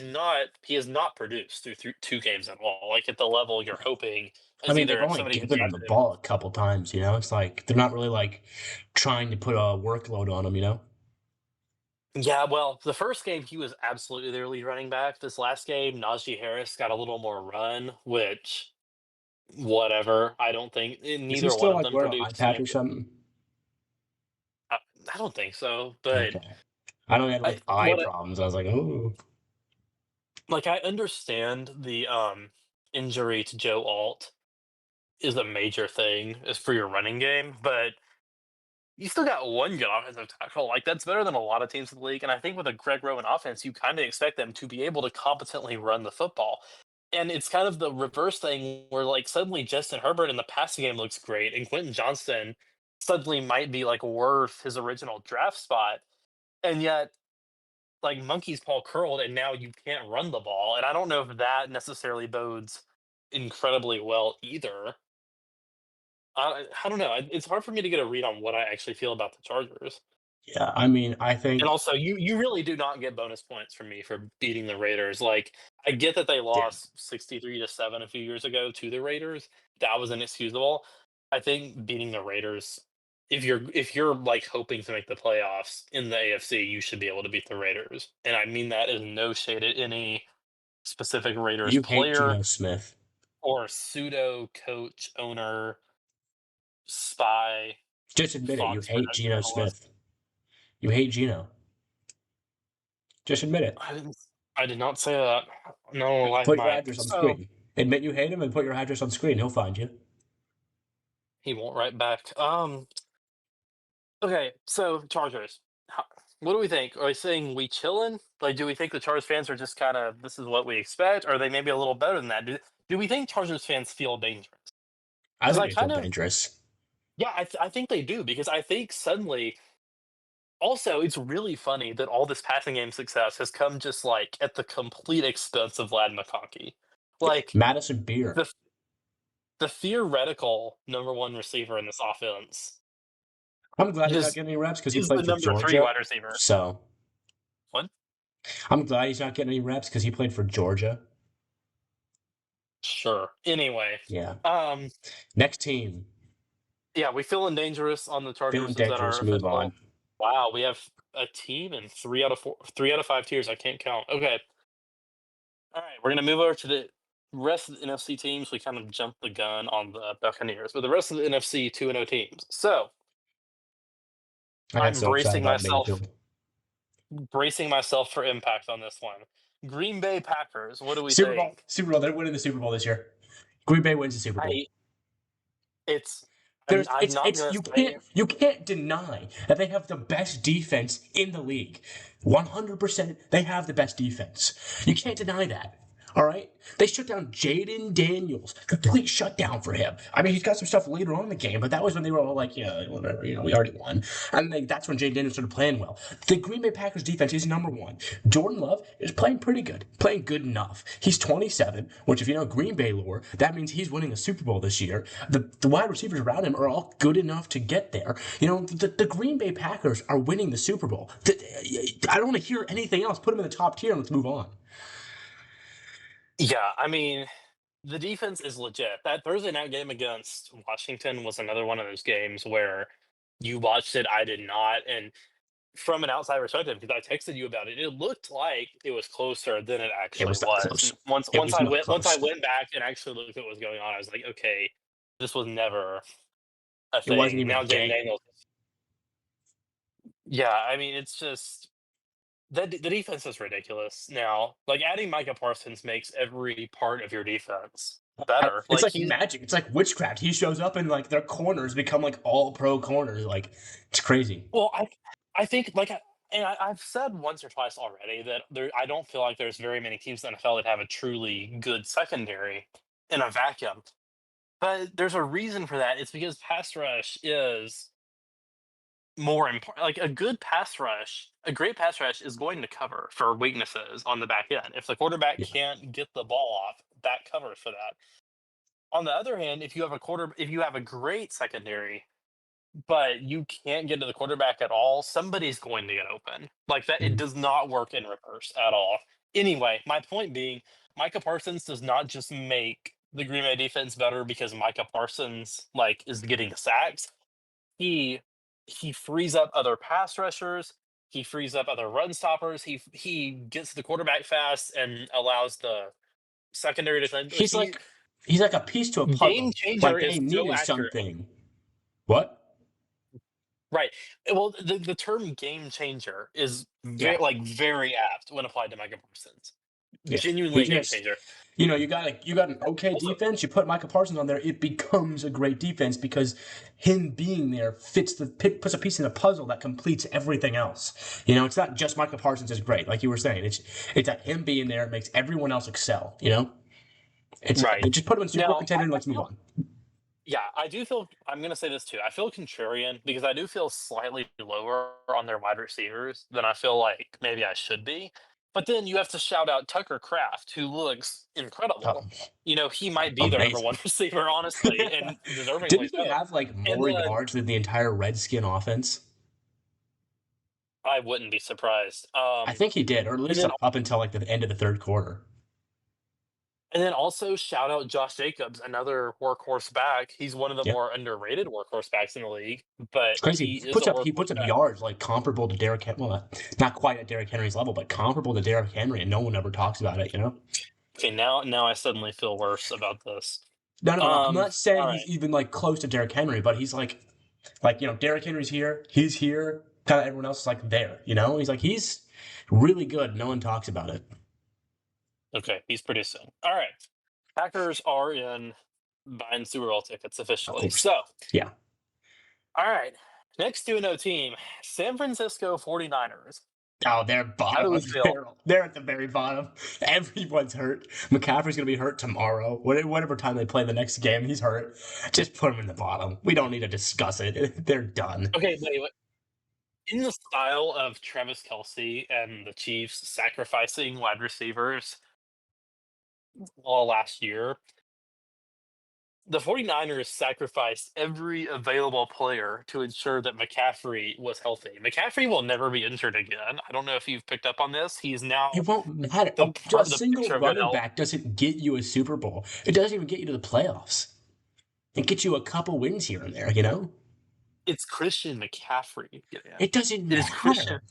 has not produced through two games at all. Like at the level you're hoping I as mean, they've either only somebody who given him the drafted him. ball a couple times. It's like they're not really like trying to put a workload on him. Yeah, well, the first game he was absolutely their lead running back. This last game, Najee Harris got a little more run, which whatever. I don't think Is he neither one still of like them wearing an eye produced. patch or something? I, I don't think so, but Okay. I know he had I like eye what I, problems. I was like, oh, like I understand the injury to Joe Alt is a major thing is for your running game, but you still got one good offensive tackle. Like that's better than a lot of teams in the league. And I think with a Greg Roman offense, you kind of expect them to be able to competently run the football. And it's kind of the reverse thing where like suddenly Justin Herbert in the passing game looks great, and Quentin Johnston suddenly might be like worth his original draft spot. And yet like monkey's paw curled and now you can't run the ball. And I don't know if that necessarily bodes incredibly well either. I don't know. It's hard for me to get a read on what I actually feel about the Chargers. yeah. I mean, I And think, also, you really do not get bonus points from me for beating the Raiders. Like, I get that they yeah, lost 63-7 a few years ago to the Raiders. That was inexcusable. I think beating the Raiders, if you're like hoping to make the playoffs in the AFC, you should be able to beat the Raiders. And I mean that is no shade at any specific Raiders you hate player Geno Smith. or pseudo coach, owner, spy, Just admit it. You Fox hate Geno journalist. Smith. You hate Geno. Just admit it. I didn't. I did not say that. No, I Put your might. address on the So screen. Admit you hate him and put your address on the screen. He'll find you. he won't write back. Okay, so Chargers. What do we think? Are we saying we chilling? Like, do we think the Chargers fans are just kind of this is what we expect? Or are they maybe a little better than that? Do we think Chargers fans feel dangerous? I Because think I they feel kind of dangerous. yeah, I think they do because I think suddenly also it's really funny that all this passing game success has come just like at the complete expense of Vlad McConkey. Like Madison Beer. the the theoretical number one receiver in this offense I'm glad he's not just getting any reps because he is the played for number three Georgia. wide receiver. So What? I'm glad he's not getting any reps because he played for Georgia. Sure. Anyway, Yeah. um, Next team. yeah, we feeling dangerous on the Feeling Chargers. Is that dangerous. our Move official? on. Wow, we have a team in 3 out of 5 tiers. I can't count. Okay. All right, we're gonna move over to the rest of the NFC teams. We kind of jumped the gun on the Buccaneers, but the rest of the NFC 2-0 teams. So I got I'm so excited about Mayfield. bracing myself for impact on this one. Green Bay Packers. What do we Super Bowl. think? Super Bowl. They're winning the Super Bowl this year. Green Bay wins the Super Bowl. I it's There's I'm not gonna say you can't deny that they have the best defense in the league. 100% they have the best defense. You can't deny that. All right, they shut down Jaden Daniels, complete shutdown for him. I mean, he's got some stuff later on in the game, but that was when they were all like, yeah, whatever, we already won. And that's when Jaden Daniels started playing well. The Green Bay Packers defense is number one. Jordan Love is playing pretty good, playing good enough. He's 27, which if you know Green Bay lore, that means he's winning a Super Bowl this year. The wide receivers around him are all good enough to get there. The Green Bay Packers are winning the Super Bowl. I don't want to hear anything else. Put them in the top tier and let's move on. Yeah, I mean, the defense is legit. That Thursday night game against Washington was another one of those games where you watched it, I did not, and from an outside perspective, because I texted you about it, it looked like it was closer than it It actually was not was. close. And once It once was I not went once I close. went back and actually looked at what was going on, I was like, okay, this was never a It wasn't thing. even a Now Jaden game. Daniels, yeah, I mean, it's just the defense is ridiculous now. Like adding Micah Parsons makes every part of your defense better. It's Like like he magic. It's like witchcraft. He shows up and like their corners become like all pro corners. Like it's crazy. Well, I think like I've said once or twice already that I don't feel like there's very many teams in the NFL that have a truly good secondary in a vacuum. But there's a reason for that. It's because pass rush is more important. Like a great pass rush is going to cover for weaknesses on the back end. If the quarterback Yeah. can't get the ball off, that covers for that. On the other hand, if you have a great secondary, but you can't get to the quarterback at all, somebody's going to get open. Like that, it Mhm. does not work in reverse at all. Anyway, my point being, Micah Parsons does not just make the Green Bay defense better because Micah Parsons like is getting the sacks. He he frees up other pass rushers. He frees up other run stoppers. He gets the quarterback fast and allows the secondary defense. He's like he's like a piece to a Game puzzle. changer Like is they so needed accurate. something. What? Right. Well, the term game changer is Yeah. very apt when applied to Micah Parsons. Yeah. He Genuinely a game just changer. you got an okay Also, defense. You put Micah Parsons on there, it becomes a great defense because him being there puts a piece in the puzzle that completes everything else. It's not just Micah Parsons is great, like you were saying. It's that him being there makes everyone else excel. They right. just put him in Super Bowl Now, contender and I let's move feel on. yeah, I do feel I'm going to say this too. I feel contrarian because I do feel slightly lower on their wide receivers than I feel like maybe I should be. But then you have to shout out Tucker Kraft, who looks Oh, incredible. He might be their number one amazing. receiver, honestly, and deservingly Didn't he so. have like And more then yards than the entire Redskin offense? I wouldn't be surprised. I think he did, or at And least then up until like the end of the third quarter. And then also shout out Josh Jacobs, another workhorse back. He's one of the Yeah. more underrated workhorse backs in the league, but It's crazy. he is a He workhorse puts up back. yards like comparable to Derrick Henry. Well, not quite at Derrick Henry's level, but comparable to Derrick Henry, and no one ever talks about it. Okay, now I suddenly feel worse about this. No. I'm not All saying he's right. even like close to Derrick Henry, but he's like Derrick Henry's here, he's here, kind of everyone else is like there. He's really good. No one talks about it. Okay, he's pretty soon. All right. Packers are in buying Super Bowl tickets Of officially. course. So, Yeah. all right. Next 2-0 team, San Francisco 49ers. Oh, they're How bottom do we of the feel? barrel. They're at the very bottom. Everyone's hurt. McCaffrey's gonna be hurt tomorrow. Whatever time they play the next game, he's hurt. Just put him in the bottom. We don't need to discuss it. They're done. Okay, wait. In the style of Travis Kelsey and the Chiefs sacrificing wide receivers all last year, the 49ers sacrificed every available player to ensure that McCaffrey was healthy. McCaffrey will never be injured again. I don't know if you've picked up on this. He's now It won't matter. A the single picture of good running health. back doesn't get you a Super Bowl. It doesn't even get you to the playoffs. It gets you a couple wins here and there. It's Christian McCaffrey. Yeah. It doesn't It is Christian. matter.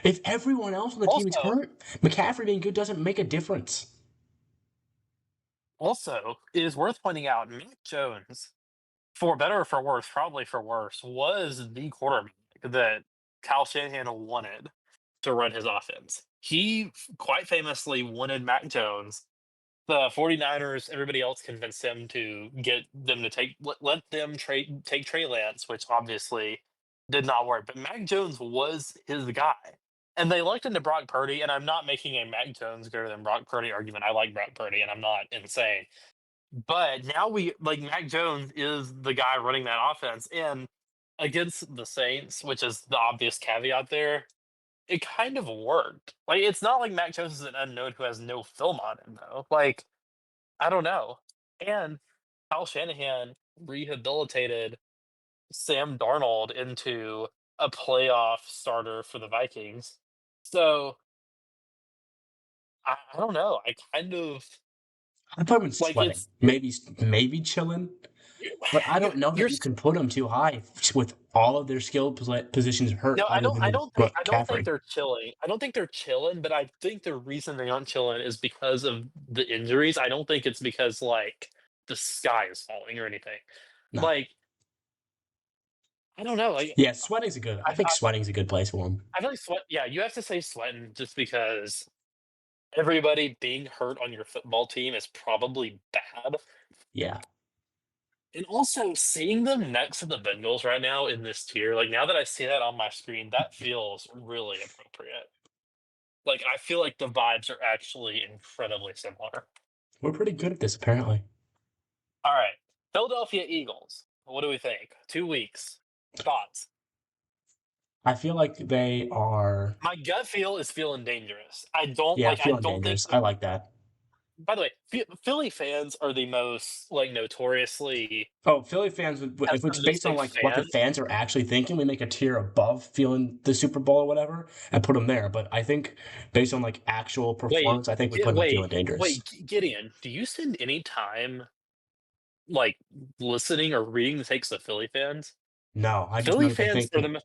If everyone else on the team is Also, hurt, McCaffrey being good doesn't make a difference. it is worth pointing out Mac Jones, for better or for worse, probably for worse, was the quarterback that Kyle Shanahan wanted to run his offense. He quite famously wanted Mac Jones. The 49ers, everybody else convinced him to get them to let them take Trey Lance, which obviously did not work. But Mac Jones was his guy. and they looked into Brock Purdy, and I'm not making a Mac Jones greater than Brock Purdy argument. I like Brock Purdy, and I'm not insane. But now Mac Jones is the guy running that offense, and against the Saints, which is the obvious caveat there, it kind of worked. Like, it's not like Mac Jones is an unknown who has no film on him, though. Like, I don't know. And Kyle Shanahan rehabilitated Sam Darnold into a playoff starter for the Vikings. So I don't know. I kind of I'd put him in like sweating. it's Maybe chilling. But I don't know that you're you can put them too high with all of their skill positions hurt no, other than I don't think McCaffrey. they're chilling. I don't think they're chilling, but I think the reason they aren't chilling is because of the injuries. I don't think it's because like the sky is falling or anything. No. Like I don't know. Like Yeah, sweating's a good. I I, think I, sweating's a good place for him. I feel like sweat. Yeah, you have to say sweating just because everybody being hurt on your football team is probably bad. Yeah, And also seeing them next to the Bengals right now in this tier, like now that I see that on my screen, that feels really appropriate. Like I feel like the vibes are actually incredibly similar. we're pretty good at this apparently. All right. Philadelphia Eagles. What do we think? 2 weeks. Thoughts? I feel like they are. My gut feel is feeling dangerous. Yeah, I feeling don't think dangerous. I like that. by the way, Philly fans are the most like notoriously Oh, Philly fans, if it's based on pessimistic like what the fans. fans are actually thinking, we make a tier above feeling the Super Bowl or whatever and put them there. But I think based on like actual Wait, performance, I think we put them feeling dangerous. Gideon, do you spend any time like listening or reading the takes of Philly fans? No, I just Philly know that they fans think are the mo-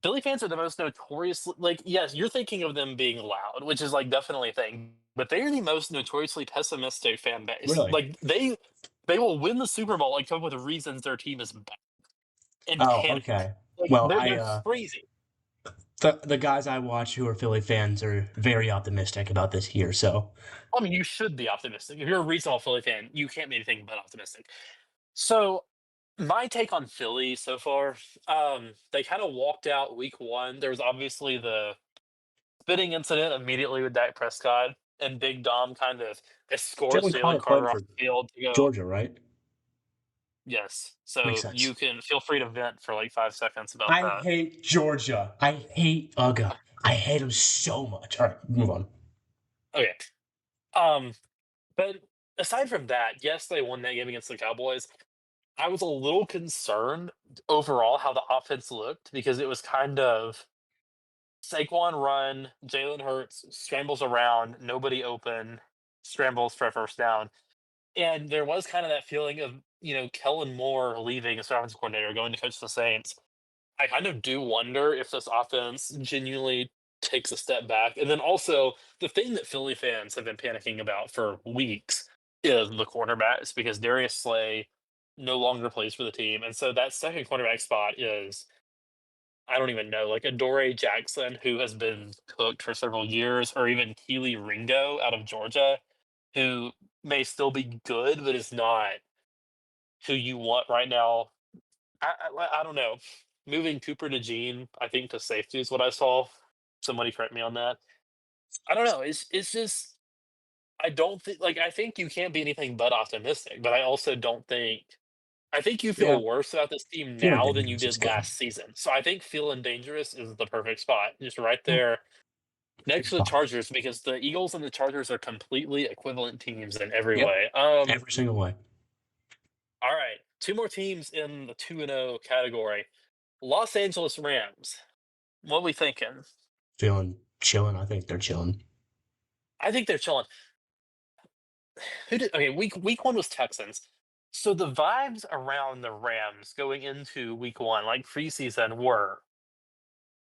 Philly fans are the most notorious. Like, yes, you're thinking of them being loud, which is like definitely a thing, but they are the most notoriously pessimistic fan base. really. Like they will win the Super Bowl like come up with reasons their team is bad and Oh, panic. okay. Like Well, they're crazy. the guys I watch who are Philly fans are very optimistic about this year. So I mean, you should be optimistic. If you're a reasonable Philly fan, you can't be anything but optimistic. So my take on Philly so far, they kind of walked out week one. There was obviously the spitting incident immediately with Dak Prescott, and Big Dom kind of escorts Jalen Jalen Carter played Carter off for the field to go. Georgia, right? Yes, Makes so you sense. can feel free to vent for like 5 seconds about I that. hate Georgia. I hate Uga. I hate him so much. All right, move on. Okay, um, but aside from that, yes, they won that game against the Cowboys. I was a little concerned overall how the offense looked because it was kind of Saquon run, Jalen Hurts scrambles around, nobody open, scrambles for a first down. And there was kind of that feeling of, Kellen Moore leaving as offensive coordinator, going to coach the Saints. I kind of do wonder if this offense genuinely takes a step back. And then also, the thing that Philly fans have been panicking about for weeks is the cornerbacks because Darius Slay no longer plays for the team. And so that second cornerback spot is I don't even know, like Adoree Jackson, who has been cooked for several years, or even Keely Ringo out of Georgia, who may still be good, but is not who you want right now. I don't know. Moving Cooper to Gene, I think to safety is what I saw. Somebody correct me on that. I don't know. It's just I don't think I think you can't be anything but optimistic, but I also don't think I think you Yeah, feel worse about this team feeling now than you dangerous is did good. last season. So I think feeling dangerous is the perfect spot, just right Yeah, there next good to the spot. Chargers because the Eagles and the Chargers are completely equivalent teams in every Yep, way. every single way. All right, two more teams in the 2-0 category. Los Angeles Rams. What we thinking? Feeling chilling. I think they're chilling. I think they're chilling. Who did okay? Week one was Texans. So the vibes around the Rams going into week one, like preseason, were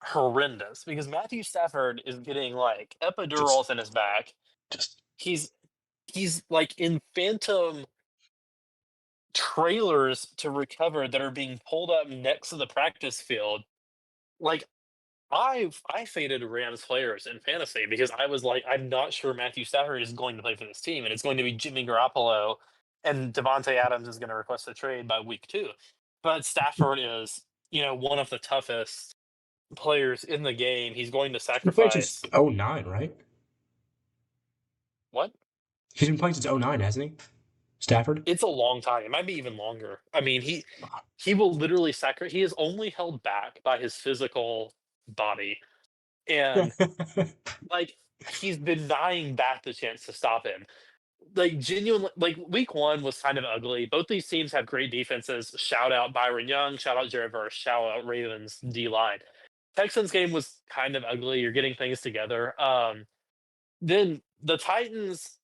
horrendous because Matthew Stafford is getting like Just, epidurals in his back. just He's he's like in phantom trailers to recover that are being pulled up next to the practice field. Like I faded Rams players in fantasy because I was like, I'm not sure Matthew Stafford is going to play for this team, and it's going to be Jimmy Garoppolo, and Devontae Adams is going to request a trade by week two. But Stafford is, one of the toughest. players in the game. He's going to He's been playing since sacrifice '09, right? what? He's been playing since '09, hasn't he? Stafford? It's a long time. It might be even longer. I mean, he will literally sacrifice. He is only held back by his physical body, and like he's denying back the chance to stop him. Like genuinely, like week one was kind of ugly. Both these teams have great defenses. Shout out Byron Young. Shout out Jared Verse. Shout out Ravens D line. Texans game was kind of ugly. You're getting things together. Then the Titans,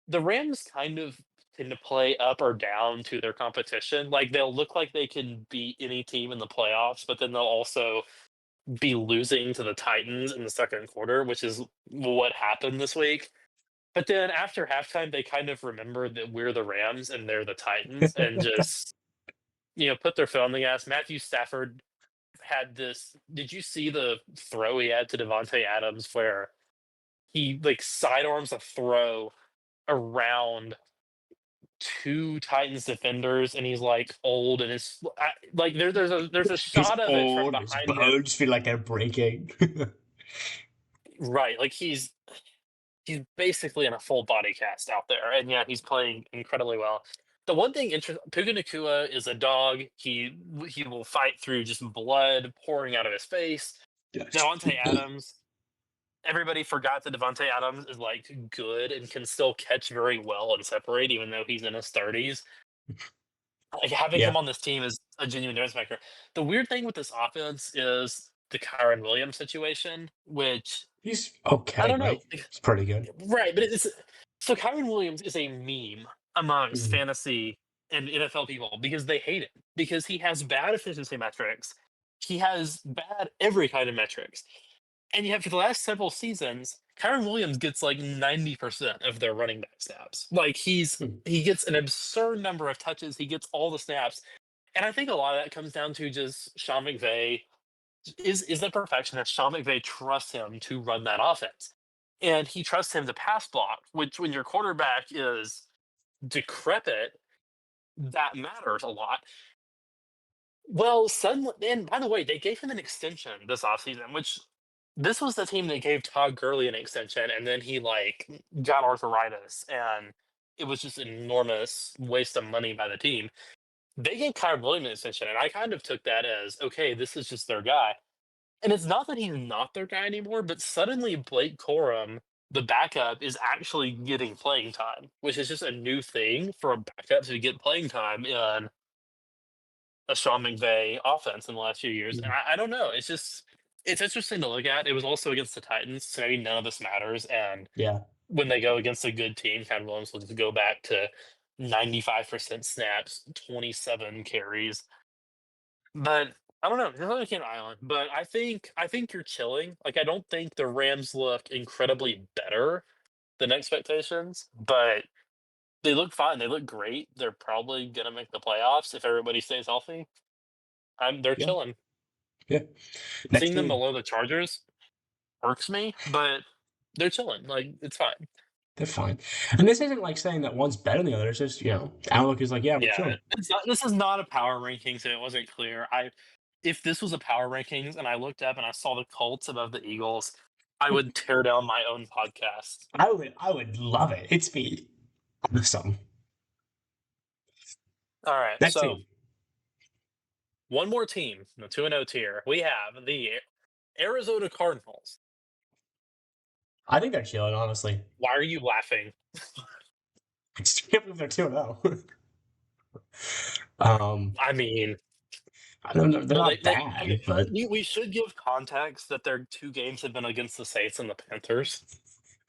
the Rams kind of tend to play up or down to their competition. Like they'll look like they can beat any team in the playoffs, but then they'll also be losing to the Titans in the second quarter, which is what happened this week. But then after halftime, they kind of remembered that we're the Rams and they're the Titans and just, put their foot on the gas. Matthew Stafford had this. Did you see the throw he had to Devontae Adams where he like sidearms a throw around two Titans defenders and he's like old and like there's a He's shot of it from old. His behind him. bones feel like they're breaking. Right, like he's basically in a full body cast out there, and yeah, he's playing incredibly well. The one thing Puka Nakua is a dog. He will fight through just blood pouring out of his face. Yes. Devontae Adams. Everybody forgot that Devontae Adams is like good and can still catch very well and separate, even though he's in his 30s. Like having Yeah. him on this team is a genuine difference maker. The weird thing with this offense is the Kyron Williams situation, which He's I okay, don't know. right? He's pretty good. Right, but it's so Kyron Williams is a meme amongst Mhm. fantasy and NFL people because they hate him because he has bad efficiency metrics. He has bad every kind of metrics. And yet for the last several seasons, Kyron Williams gets like 90% of their running back snaps. Like Hmm. he gets an absurd number of touches, he gets all the snaps. And I think a lot of that comes down to just Sean McVay is the perfectionist. Sean McVay trusts him to run that offense. And he trusts him to pass block, which when your quarterback is decrepit, that matters a lot. Well, suddenly, and by the way, they gave him an extension this offseason, which this was the team that gave Todd Gurley an extension, and then he like got arthritis, and it was just an enormous waste of money by the team. They gave Kyron Williams an extension, and I kind of took that as okay, this is just their guy. And it's not that he's not their guy anymore, but suddenly Blake Corum, the backup, is actually getting playing time, which is just a new thing for a backup to get playing time in a Sean McVay offense in the last few years. And Mhm. I don't know. It's interesting to look at. It was also against the Titans, so maybe none of this matters. And Yeah. when they go against a good team, Ken Williams will just go back to 95% snaps, 27 carries. But I don't know. There's another team island, but I think you're chilling. Like I don't think the Rams look incredibly better than expectations, but they look fine. They look great. They're probably gonna make the playoffs if everybody stays healthy. They're Yeah. chilling. Yeah. Next Seeing them team. below the Chargers irks me, but they're chilling. Like it's fine. They're fine. And this isn't like saying that one's better than the other. It's just, Outlook is like, yeah, we're Yeah, chilling. it's not, this is not a power ranking, so it wasn't clear. If this was a power rankings and I looked up and I saw the Colts above the Eagles, I would tear down my own podcast. I would love it. It's me. Awesome. All right, Next so team. one more team, the 2-0 tier. We have the Arizona Cardinals. I think they're chilling, honestly. Why are you laughing? I just can't believe they're 2-0. um, I mean, I don't know. They're well, they not like okay. bad, but We should give context that their two games have been against the Saints and the Panthers,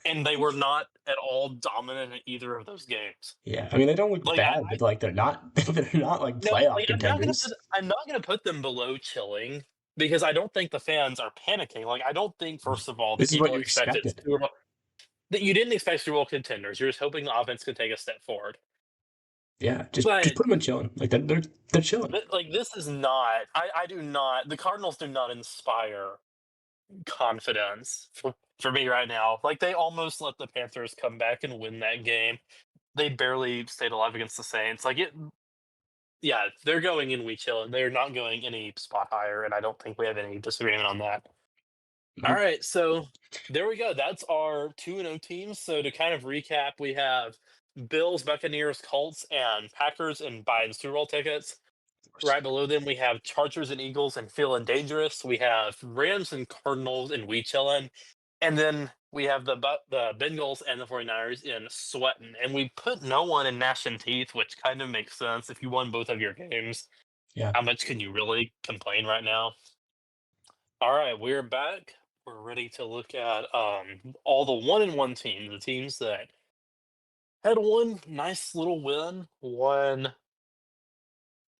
and they were not at all dominant in either of those games. yeah. I mean, they don't look Like bad, but like they're not they're not like no, playoff like contenders. I'm not gonna put them below chilling because I don't think the fans are panicking. Like I don't think first of all that This is what people you expected expected. that you didn't expect Super Bowl contenders. You're just hoping the offense could take a step forward. Yeah, just But put them in chilling. Like they're chilling. like this is not. I do not. The Cardinals do not inspire confidence for me right now. Like they almost let the Panthers come back and win that game. They barely stayed alive against the Saints. Like Yeah, they're going in week chill, and they're not going any spot higher, and I don't think we have any disagreement on that. All Mhm. right, so there we go. That's our 2-0 teams. So to kind of recap, we have Bills, Buccaneers, Colts, and Packers and buying Super Bowl tickets. Right below them, we have Chargers and Eagles and feeling dangerous. We have Rams and Cardinals and we chillin'. And then we have the Bengals and the 49ers in sweating. And we put no one in gnashing teeth, which kind of makes sense. If you won both of your games, Yeah. how much can you really complain right now? All right, we're back. We're ready to look at all the 1-1 teams, the teams that had one nice little win, one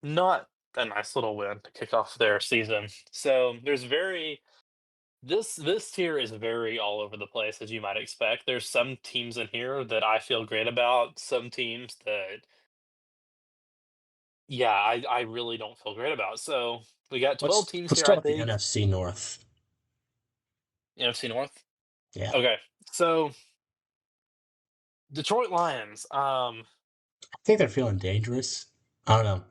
not a nice little win to kick off their season. So there's very this tier is very all over the place as you might expect. There's some teams in here that I feel great about, some teams that yeah, I really don't feel great about. So we got 12 teams Let's here, start I with the think. NFC North. NFC North. Yeah. Okay. So Detroit Lions, I think they're feeling dangerous. I don't know.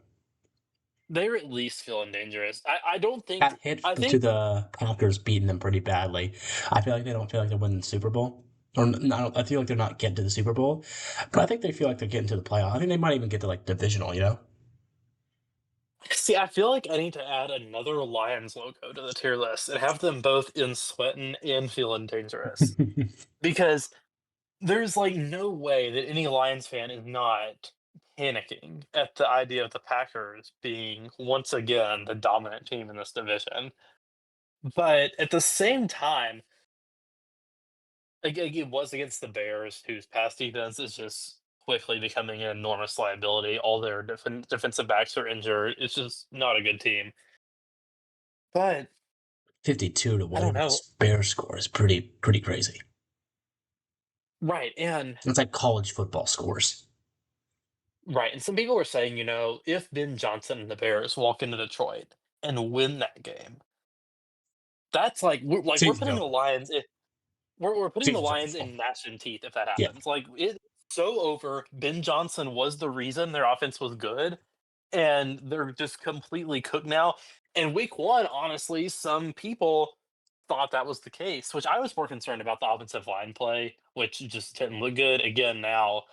they're at least feeling dangerous. I don't think Got hit I to think the Packers beating them pretty badly. I feel like they don't feel like they're winning the Super Bowl. Or I feel like they're not getting to the Super Bowl, but I think they feel like they're getting to the playoff. I think they might even get to like divisional. You know. see, I feel like I need to add another Lions logo to the tier list and have them both in sweating and feeling dangerous. Because there's like no way that any Lions fan is not panicking at the idea of the Packers being once again the dominant team in this division. But at the same time, like it was against the Bears, whose pass defense is just quickly becoming an enormous liability. All their defensive backs are injured. It's just not a good team. But 52 to I don't whatever know. this Bears score is pretty crazy. Right. And It's like college football scores. right. And some people were saying, if Ben Johnson and the Bears walk into Detroit and win that game, that's like we're Season's putting the over. Lions in, we're putting the Season's over Lions for 'em. in gnashing teeth if that Yeah. happens. Like it's so over. Ben Johnson was the reason their offense was good, and they're just completely cooked now. And week one, honestly, some people thought that was the case, which I was more concerned about the offensive line play, which just didn't look good. Again, now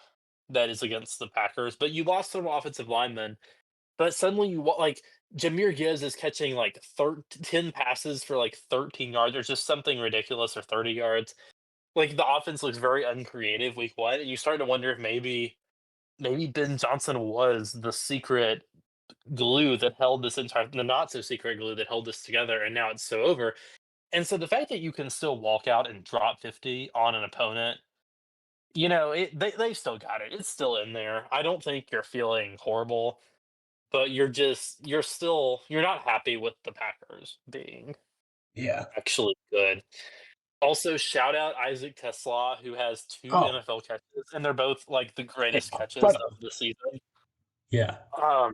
that is against the Packers, but you lost some offensive linemen. But suddenly like Jameer Gibbs is catching like 10 passes for like 13 yards or just something ridiculous or 30 yards. Like the offense looks very uncreative week one, and you start to wonder if maybe Ben Johnson was the secret glue that held this entire the not so secret glue that held this together, and now it's so over. And so the fact that you can still walk out and drop 50 on an opponent, they still got it. It's still in there. I don't think you're feeling horrible, but you're not happy with the Packers being Yeah. actually good. Also, shout out Isaac Tesla, who has 2 Oh, NFL catches, and they're both like the greatest catches incredible. of the season. Yeah. Um,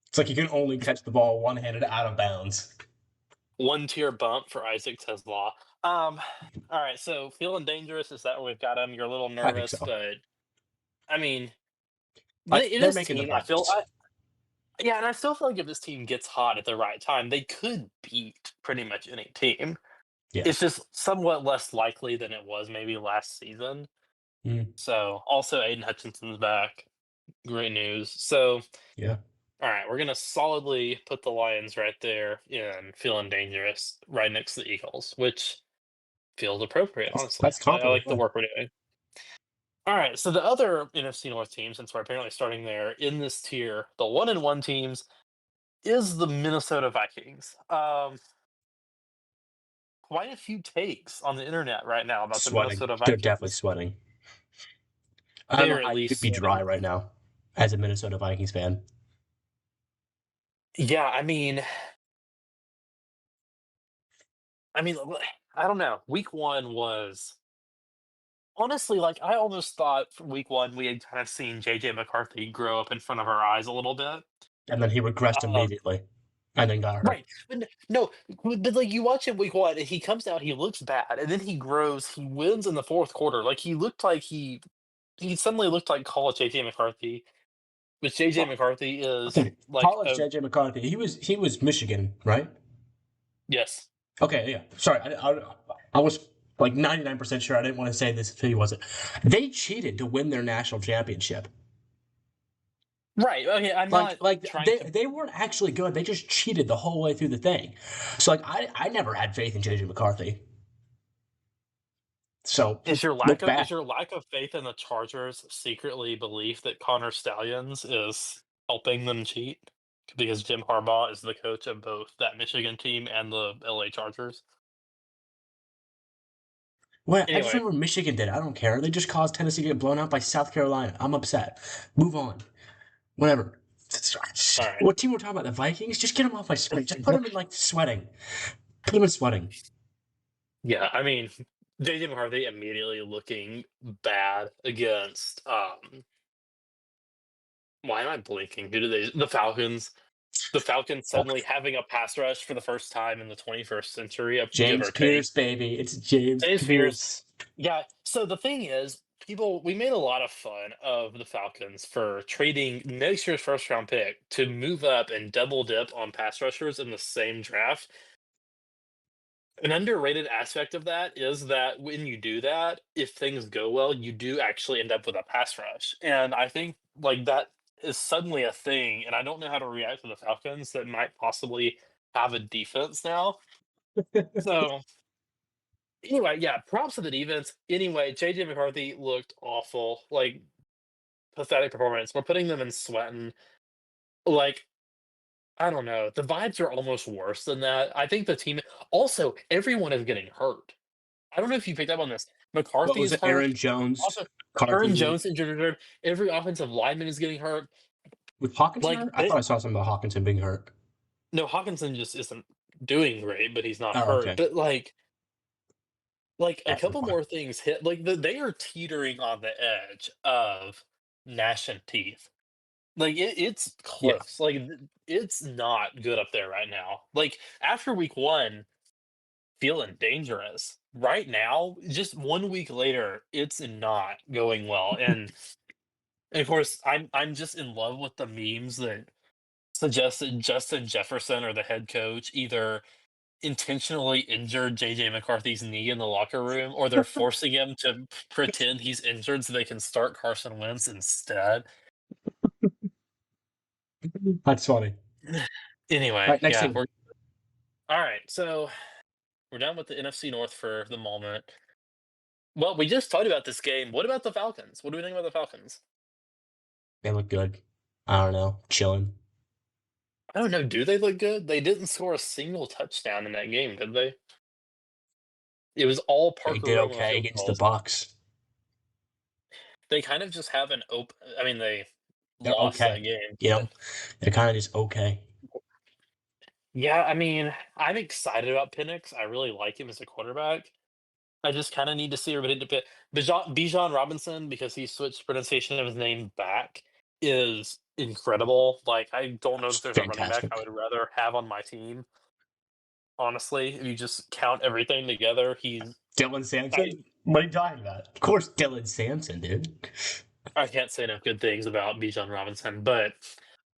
It's like you can only catch the ball one-handed out of bounds. One tier bump for Isaac Tesla. Um, all right, so feeling dangerous, is that where we've got him? You're a little I think nervous, so. but I mean, Like they're this making the team, I feel, playoffs. yeah, and I still feel like if this team gets hot at the right time, they could beat pretty much any team. Yeah. It's just somewhat less likely than it was maybe last season. Mm, So, also Aiden Hutchinson's back. Great news. So, yeah. all right, we're gonna solidly put the Lions right there in feeling dangerous, right next to the Eagles, which feels appropriate, honestly. That's I confident. like the Yeah. work we're doing. All right, so the other NFC North team, since we're apparently starting there in this tier, the 1-1 teams, is the Minnesota Vikings. Quite a few takes on the internet right now about the Sweating. Minnesota They're definitely Vikings. sweating. I don't know They're at how you could least be dry sweating. right now as a Minnesota Vikings fan. Yeah, I mean, I don't know. Week one was honestly like I almost thought for week one we had kind of seen JJ McCarthy grow up in front of our eyes a little bit. And then he regressed Um, immediately and then got hurt. right, no, but like you watch him week one, and he comes out, he looks bad, and then he grows, he wins in the fourth quarter. Like he looked like he suddenly looked like college JJ McCarthy. Which JJ McCarthy is Okay, like college a JJ McCarthy. He was Michigan, right? yes. Okay, yeah. Sorry, I was like 99% sure. I didn't want to say this if he wasn't. They cheated to win their national championship. Right. Okay, I'm Like not like trying they to they weren't actually good. They just cheated the whole way through the thing. So like I never had faith in JJ McCarthy. So look is back. your lack of faith in the Chargers secretly belief that Connor Stallions is helping them cheat? Because Jim Harbaugh is the coach of both that Michigan team and the LA Chargers. Well, I just Anyway, remember Michigan did. I don't care. They just caused Tennessee to get blown out by South Carolina. I'm upset. Move on. Whatever. all right. What team we're talking about? The Vikings? Just get them off my screen. Just put them in like sweating. Put them in sweating. Yeah, I mean, JJ McCarthy immediately looking bad against why am I blinking? Who do they the Falcons? The Falcons Oh, suddenly having a pass rush for the first time in the 21st century, give James or take. Pierce, baby. It's James James Pierce. Pierce. Yeah. So the thing is, we made a lot of fun of the Falcons for trading next year's first round pick to move up and double dip on pass rushers in the same draft. An underrated aspect of that is that when you do that, if things go well, you do actually end up with a pass rush. And I think like that is suddenly a thing. And I don't know how to react to the Falcons that might possibly have a defense now. So anyway, yeah, props to the defense. Anyway, JJ McCarthy looked awful, like pathetic performance. We're putting them in sweating. Like, I don't know. The vibes are almost worse than that. I think the team also everyone is getting hurt. I don't know if you picked up on this. What McCarthy was is it? Aaron hurt. Jones, Also, Aaron Carthy. Jones injured. Every offensive lineman is getting hurt. Was Hawkinson Like, hurt? I thought I saw something about Hawkinson being hurt. no, Hawkinson just isn't doing great, but he's not Oh, hurt. okay. But like a Yeah, never couple mind. more things hit. Like they are teetering on the edge of gnashing teeth. Like it's Yeah. close. Like it's not good up there right now. Like after week one, feeling dangerous. Right now, just 1 week later, it's not going well. And of course, I'm just in love with the memes that suggest that Justin Jefferson or the head coach either intentionally injured JJ McCarthy's knee in the locker room, or they're forcing him to pretend he's injured so they can start Carson Wentz instead. That's funny. All Anyway, right, next yeah, team. we're all right. So we're done with the NFC North for the moment. Well, we just talked about this game. What about the Falcons? What do we think about the Falcons? They look good. I don't know. Chilling. I don't know. Do they look good? They didn't score a single touchdown in that game, did they? It was all They Parker did Roma okay field against the goals. Bucks. They kind of just have an open. I mean, they They're lost that okay. game, You know, but they're kind of just okay. yeah, I mean, I'm excited about Penix. I really like him as a quarterback. I just kind of need to see everybody to pit Bijan Robinson because he switched pronunciation of his name back is incredible. Like I don't know It's if there's a running back I fantastic. would rather have on my team. Honestly, if you just count everything together, Dylan I Sampson? What are you talking about? Of course, Dylan Sampson, dude. I can't say enough good things about Bijan Robinson, but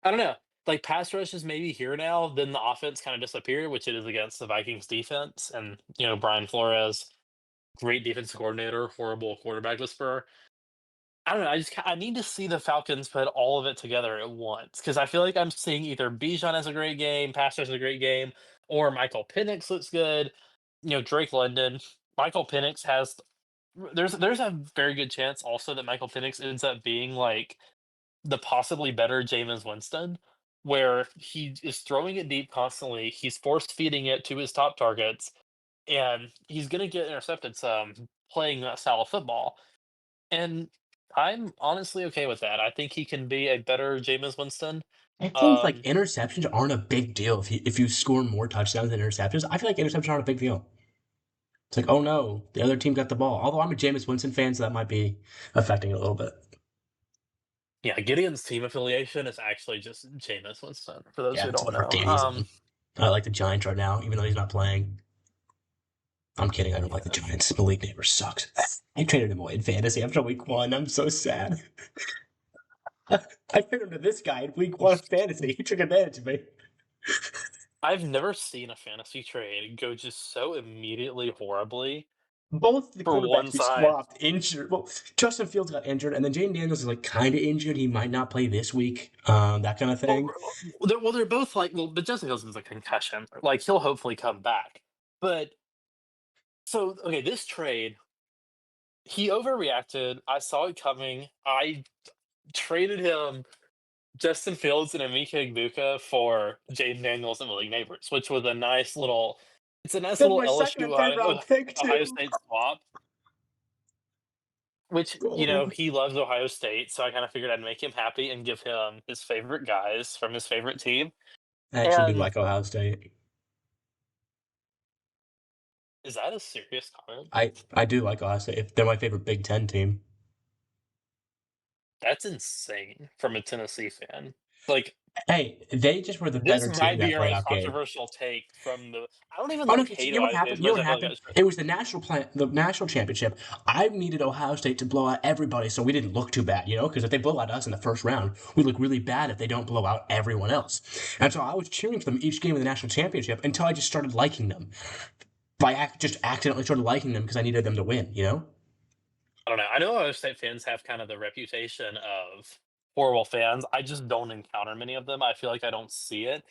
I don't know. Like pass rush is maybe here now, then the offense kind of disappeared, which it is against the Vikings defense. And Brian Flores, great defensive coordinator, horrible quarterback whisperer. I don't know. I need to see the Falcons put all of it together at once because I feel like I'm seeing either Bijan has a great game, pass rush has a great game, or Michael Penix looks good. Drake London, Michael Penix has. There's a very good chance also that Michael Penix ends up being like the possibly better Jameis Winston, where he is throwing it deep constantly. He's force feeding it to his top targets, and he's going to get intercepted some playing that style of football. And I'm honestly okay with that. I think he can be a better Jameis Winston. I think like Um, interceptions aren't a big deal if you score more touchdowns than interceptions. I feel like interceptions aren't a big deal. It's like, oh no, the other team got the ball. Although I'm a Jameis Winston fan, so that might be affecting it a little bit. yeah, Gideon's team affiliation is actually just Jameis Winston. For those Yeah, who it's don't whatever know, team he's on. I like the Giants right now, even though he's not playing. I'm kidding. I don't like the yeah, Giants. The league neighbor sucks. I traded him away in fantasy after week one. I'm so sad. I fit him to this guy in week 1 of fantasy. He took advantage of me. I've never seen a fantasy trade go just so immediately horribly Both the for one quarterbacks we side. swapped injured. Well, Justin Fields got injured, and then Jaden Daniels is like kind of injured. He might not play this week. That kind of Well, thing. they're both like, well, but Justin Fields is a concussion. Like, he'll hopefully come back. But so, okay, this trade, he overreacted. I saw it coming. I traded him Justin Fields and Emeka Egbuka for Jaden Daniels and Malik Neighbors, which was a nice little. It's a nice That's little my second LSU and third round pick Ohio too. State swap. Which, Oh, he loves Ohio State, so I kind of figured I'd make him happy and give him his favorite guys from his favorite team. I actually do And like Ohio State. is that a serious comment? I do like Ohio State. They're my favorite Big Ten team. That's insane from a Tennessee fan. Like, Hey, they just were the this better team might be that your most playoff game. controversial take from the. I don't even Oh no! like You hate know what Ohio State happened? as You know much as what I feel like I happened? just. It was the national championship. I needed Ohio State to blow out everybody, so we didn't look too bad, because if they blow out us in the first round, we look really bad if they don't blow out everyone else. And so I was cheering for them each game of the national championship until I just started liking them. Just accidentally started liking them because I needed them to win. I don't know. I know Ohio State fans have kind of the reputation of horrible fans. I just don't encounter many of them. I feel like I don't see it.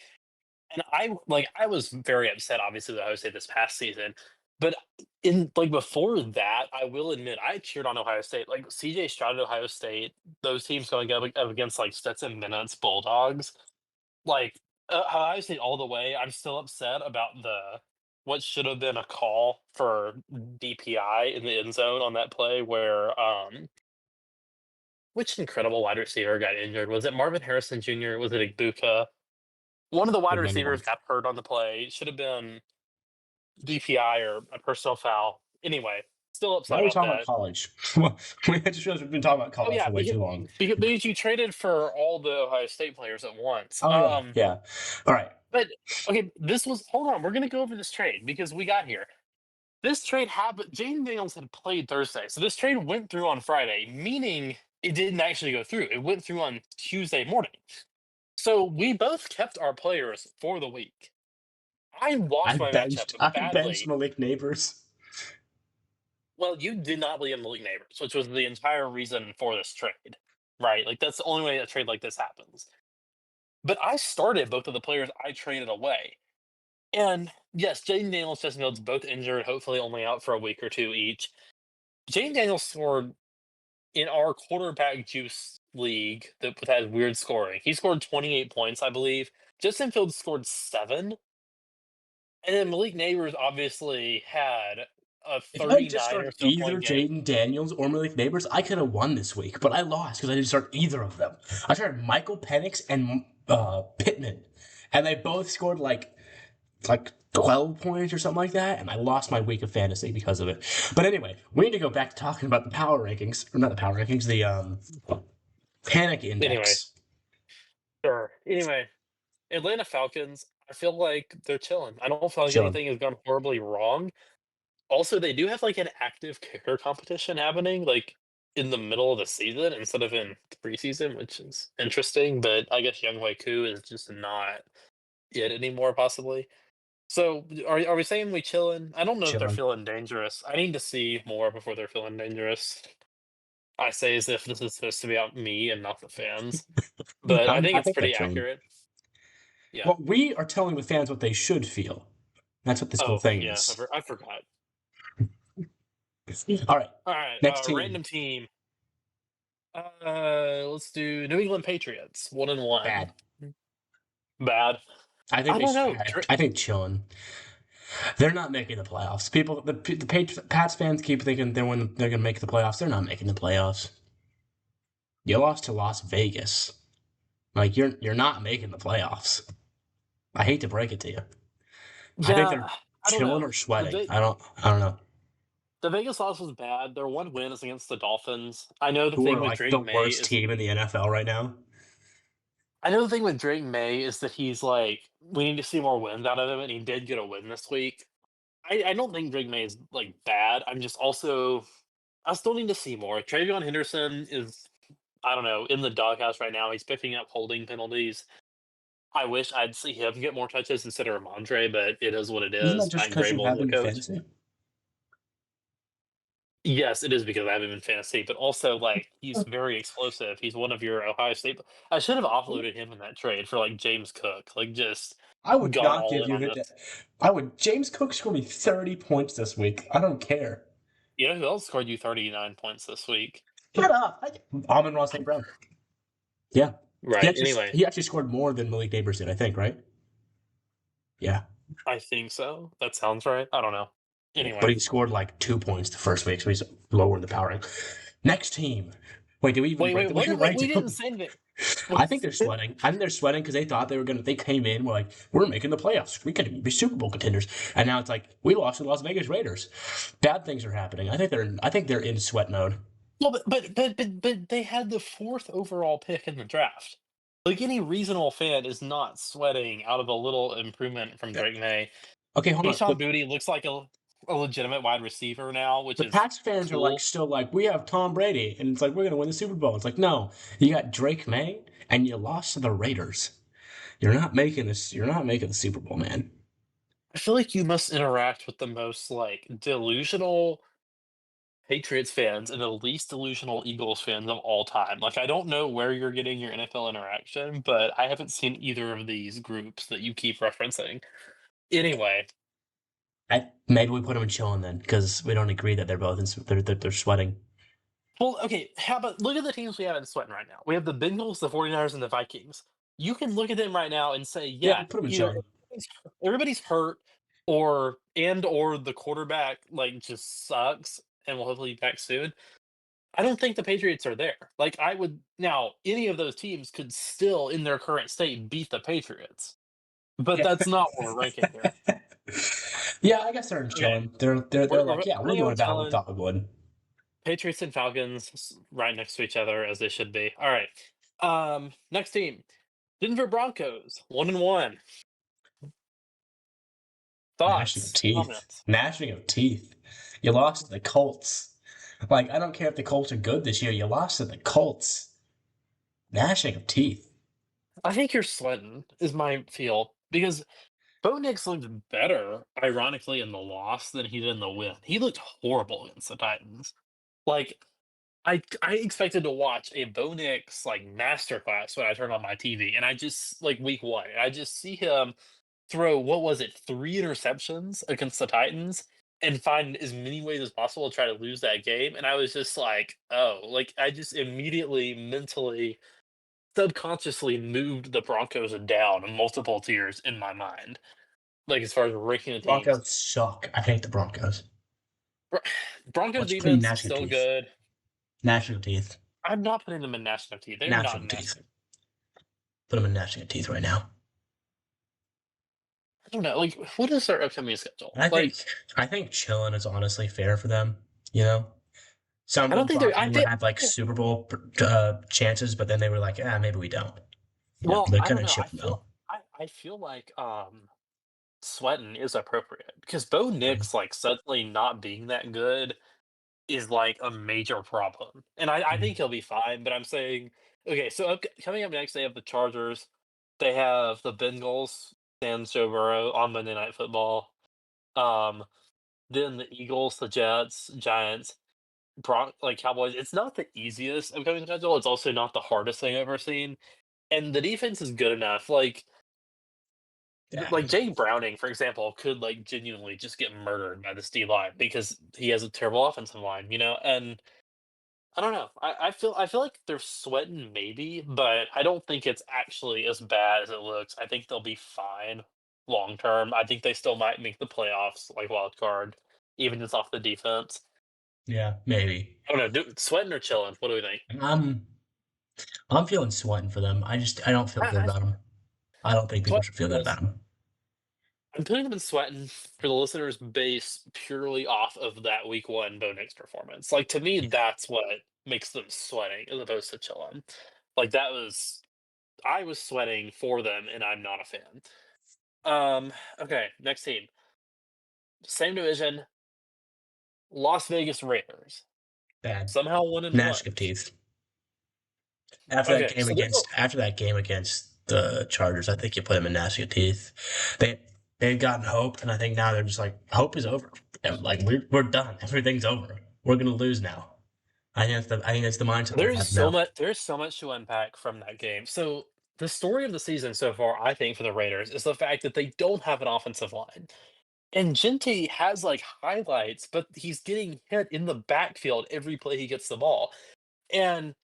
And I was very upset, obviously, with Ohio State this past season. But in before that, I will admit I cheered on Ohio State. Like CJ Stroud at Ohio State, those teams going up against like Stetson Bennett's Bulldogs, like Ohio State all the way. I'm still upset about the what should have been a call for DPI in the end zone on that play where which incredible wide receiver got injured? Was it Marvin Harrison Jr.? Was it Igbuka? One of the wide Could have been anyone. receivers got hurt on the play. Should have been DPI or a personal foul. Anyway, still upset Why are we about talking about that. college? I just realized we've been talking about Oh college yeah, for way too long. because you traded for all the Ohio State players at once. Oh yeah, yeah. All right. But okay, this was hold on. We're gonna go over this trade because we got here. This trade happened. Jaden Daniels had played Thursday, so this trade went through on Friday, meaning it didn't actually go through. It went through on Tuesday morning. So we both kept our players for the week. I I lost my matchup benched. I benched badly. Malik Neighbors. Well, you did not believe in Malik Neighbors, which was the entire reason for this trade, right? Like that's the only way a trade like this happens. But I started both of the players I traded away. And yes, Jaden Daniels, Justin Fields both injured, hopefully only out for a week or two each. Jaden Daniels scored in our quarterback juice league that has weird scoring. He scored 28 points, I believe. Justin Fields scored 7. And then Malik Neighbors obviously had a If I had just 39 or started so either point game. Jaden Daniels or Malik Neighbors, I could have won this week, but I lost because I didn't start either of them. I started Michael Penix and Pittman, and they both scored like 12 points or something like that, and I lost my week of fantasy because of it. But anyway, we need to go back to talking about the power rankings, or not the power rankings, the panic Anyway, index. sure. Anyway, Atlanta Falcons, I feel like they're chilling. I don't feel like Chilling. anything has gone horribly wrong. Also, they do have like an active kicker competition happening, like in the middle of the season instead of in preseason, which is interesting. But I guess Young Wei Koo is just not it anymore, possibly. So, are we saying we chilling? I don't know if they're Chilling. feeling dangerous. I need to see more before they're feeling dangerous. I say as if this is supposed to be about me and not the fans, but I think I it's think they're pretty chilling. accurate. Yeah. Well, we are telling the fans what they should feel. That's what this whole Oh, thing yeah. is. I forgot. All right, All right. next team. Random team. Let's do New England Patriots. 1-1. Bad. Bad. I think I they. don't know. I think chilling. They're not making the playoffs. Pats fans keep thinking they're going to make the playoffs. They're not making the playoffs. You lost to Las Vegas. Like you're not making the playoffs. I hate to break it to you. I think they're Yeah, I don't chilling know. or sweating. I don't know. The Vegas loss was bad. Their one win is against the Dolphins. I know the Who thing are with like the Drake May worst is team in the NFL right now? I know the thing with Drake May is that he's like we need to see more wins out of him, and he did get a win this week. I don't think Drake May is like bad. I'm just also I still need to see more. Travion Henderson is I don't know, in the doghouse right now. He's picking up holding penalties. I wish I'd see him get more touches instead of Ramondre, but it is what it Isn't that is. just Matt because you Grable's have the him in coach. fantasy? Yes, it is because I have him in fantasy, but also, like, he's very explosive. He's one of your Ohio State I should have offloaded him in that trade for, like, James Cook, like, just I would gone not all give in you on that. this. I would. James Cook scored me 30 points this week. I don't care. You know who else scored you 39 points this week? Shut up. Amon-Ra St. Brown. Yeah. He Right, actually anyway, he actually scored more than Malik Neighbors did, I think, right? Yeah. I think so. That sounds right. I don't know. Yeah. But Anyway. he scored like 2 points the first week, so he's lower in the power rank. Next team. Wait, did we even Wait, rank wait, them? We what should did we rank we didn't them. say anything. I think they're sweating. I think they're sweating because they thought they came in, we're like, we're making the playoffs. We could be Super Bowl contenders. And now it's like, we lost to the Las Vegas Raiders. Bad things are happening. I think they're in sweat mode. Well, but they had the 4th overall pick in the draft. Like, any reasonable fan is not sweating out of a little improvement from Yeah. Drake May. Okay, hold on. Kayshon Boutte looks like a legitimate wide receiver now, which The is Pats fans are like cool. still like, we have Tom Brady, and it's like we're gonna win the Super Bowl. It's like, no, you got Drake May and you lost to the Raiders. You're not making this. You're not making the Super Bowl, man. I feel like you must interact with the most, like, delusional Patriots fans and the least delusional Eagles fans of all time. Like, I don't know where you're getting your NFL interaction, but I haven't seen either of these groups that you keep referencing. Anyway, Maybe we put them in chilling then, because we don't agree that they're both they're sweating. well, okay, how about look at the teams we have in sweating right now. We have the Bengals, the 49ers, and the Vikings. You can look at them right now and say, Yeah, yeah, put them in either chilling. everybody's hurt or the quarterback like just sucks and will hopefully be back soon. I don't think the Patriots are there. Like, I would now any of those teams could still in their current state beat the Patriots. But Yeah. that's not what we're ranking here. Yeah, I guess they're in Okay. chilling. They're We're like, yeah, we're putting them doing in about what we chilling. thought we would. Patriots and Falcons right next to each other as they should be. All right. Next team. Denver Broncos, 1-1. Gnashing of Thoughts, teeth. comments. Gnashing of teeth. You lost to the Colts. Like, I don't care if the Colts are good this year. You lost to the Colts. Gnashing of teeth. I think you're sweating, is my feel, because Bo Nix looked better, ironically, in the loss than he did in the win. He looked horrible against the Titans. Like, I expected to watch a Bo Nix like masterclass when I turned on my TV, and I just like week 1, and I just see him throw what was it, 3 interceptions against the Titans and find as many ways as possible to try to lose that game, and I was just like, "Oh," like, I just immediately mentally, subconsciously moved the Broncos down multiple tiers in my mind, like, as far as ranking the teams. Broncos suck. I hate the Broncos. Bro Broncos Let's put in defense, gnashing of still teeth. good. Gnashing of teeth. I'm not putting them in national team. They're Gnashing not of teeth. national. Put them in gnashing of teeth right now. I don't know, like, what is their upcoming schedule? I think Like, I think chilling is honestly fair for them. You know, some I of the don't think they're Broncos I were feel had like Super Bowl chances, but then they were like, ah, maybe we don't. You know, well, they're I kind don't of know. chill now. I feel like, sweating is appropriate because Bo Nix, like, suddenly not being that good is, like, a major problem, and I Mhm. think he'll be fine, but I'm saying okay, so coming up next, they have the Chargers, they have the Bengals, sans Joe Burrow on Monday Night Football, um, then the Eagles, the Jets, Giants, Cowboys. It's not the easiest upcoming schedule, it's also not the hardest thing I've ever seen, and the defense is good enough, Yeah, like, Jake Browning, for example, could, like, genuinely just get murdered by this D line because he has a terrible offensive line, you know? And I don't know. I feel like they're sweating maybe, but I don't think it's actually as bad as it looks. I think they'll be fine long term. I think they still might make the playoffs, like, wild card, even just off the defense. yeah, maybe. I don't know, sweating or chilling? What do we think? I'm I'm feeling sweating for them. I don't feel good I about them. I don't think people sweat should feel good about them. I'm putting them in sweating for the listeners based purely off of that week 1 Bo Nix performance. Like, to me, Yeah, that's what makes them sweating as opposed to chilling. Like, I was sweating for them, and I'm not a fan. Okay, next team. Same division, Las Vegas Raiders. bad. Somehow 1 and Gnashing 1. of teeth. Okay, so there's a After that game against the Chargers, I think you put them in gnashing of teeth. They they've gotten hope, and I think now they're just like hope is over. And like we're done. Everything's over. We're gonna lose now. I think that's the mindset they have now. there's so much to unpack from that game. So the story of the season so far, I think, for the Raiders is the fact that they don't have an offensive line. And Gente has like highlights, but he's getting hit in the backfield every play he gets the ball. And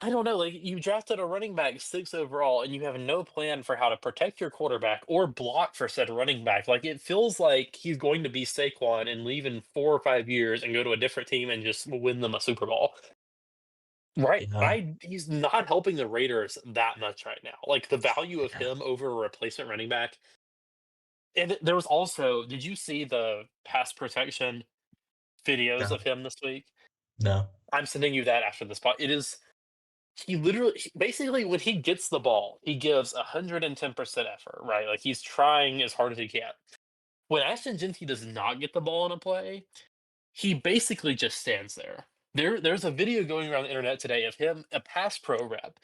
I don't know, like you drafted a running back 6 overall and you have no plan for how to protect your quarterback or block for said running back. Like it feels like he's going to be Saquon and leave in 4 or 5 years and go to a different team and just win them a Super Bowl. Right. Yeah, I He's not helping the Raiders that much right now. Like the value of yeah. him over a replacement running back. And there was also, did you see the pass protection videos No, of him this week? no. I'm sending you that after this pod. It is basically when he gets the ball, he gives 110% effort, right? Like he's trying as hard as he can. When Ashton Jeanty does not get the ball in a play, he basically just stands there. There's a video going around the internet today of him, a pass pro rep,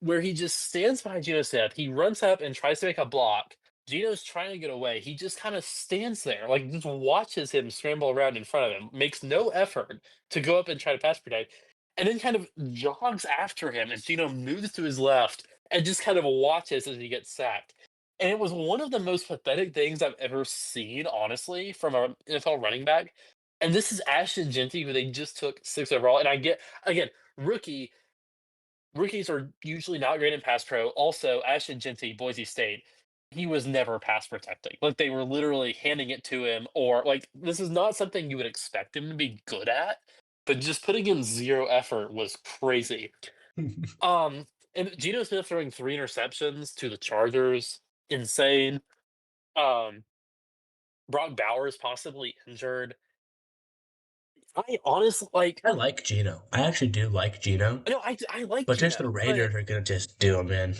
where he just stands behind Geno Smith. He runs up and tries to make a block. Geno's trying to get away. He just kind of stands there, like just watches him scramble around in front of him, makes no effort to go up and try to pass protect, and then kind of jogs after him as Geno moves to his left and just kind of watches as he gets sacked. And it was one of the most pathetic things I've ever seen, honestly, from an NFL running back. And this is Ashton Jeanty, who they just took 6 overall. And I get, again, rookie rookies are usually not great in pass pro. Also, Ashton Jeanty, Boise State, he was never pass protecting. Like they were literally handing it to him, or like this is not something you would expect him to be good at. But just putting in zero effort was crazy. Um, and Geno Smith throwing 3 interceptions to the Chargers, insane. Um, Brock Bowers possibly injured. I honestly like. I like Gino. I actually do like Gino. No, I like But just Geno, the but Raiders are gonna just do him in.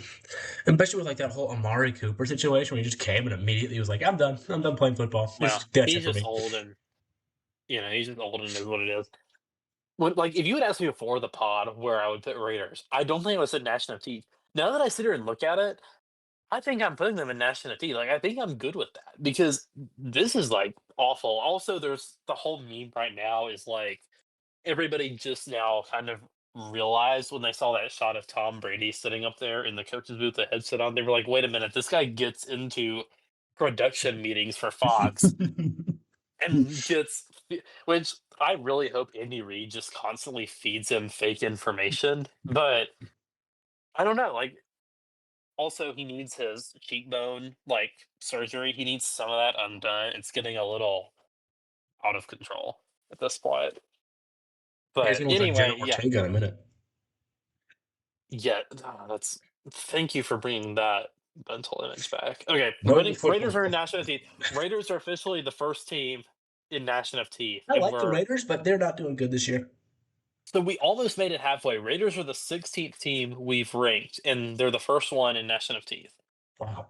And especially with like that whole Amari Cooper situation where he just came and immediately was like, I'm done. I'm done playing football. well, That's it he's for just me. old and he's just old and is what it is. When, like, if you had asked me before the pod where I would put Raiders, I don't think I would say National Team. Now that I sit here and look at it, I think I'm putting them in National Team. Like, I think I'm good with that because this is like awful. Also, there's the whole meme right now is like everybody just now kind of realized when they saw that shot of Tom Brady sitting up there in the coach's booth, the headset on, they were like, wait a minute, this guy gets into production meetings for Fox and which I really hope Andy Reid just constantly feeds him fake information. But I don't know. Like, also, he needs his cheekbone like surgery. He needs some of that undone. It's getting a little out of control at this point. Yeah, he's But gonna look like Jenna anyway, yeah, Ortega in a minute. yeah. That's Thank you for bringing that mental image back. Okay, No Raiders football. are in National Teeth. Raiders are officially the first team in National Teeth, I and like the we're Raiders, but they're not doing good this year. so we almost made it halfway. Raiders are the 16th team we've ranked, and they're the first one in National Teeth. Wow.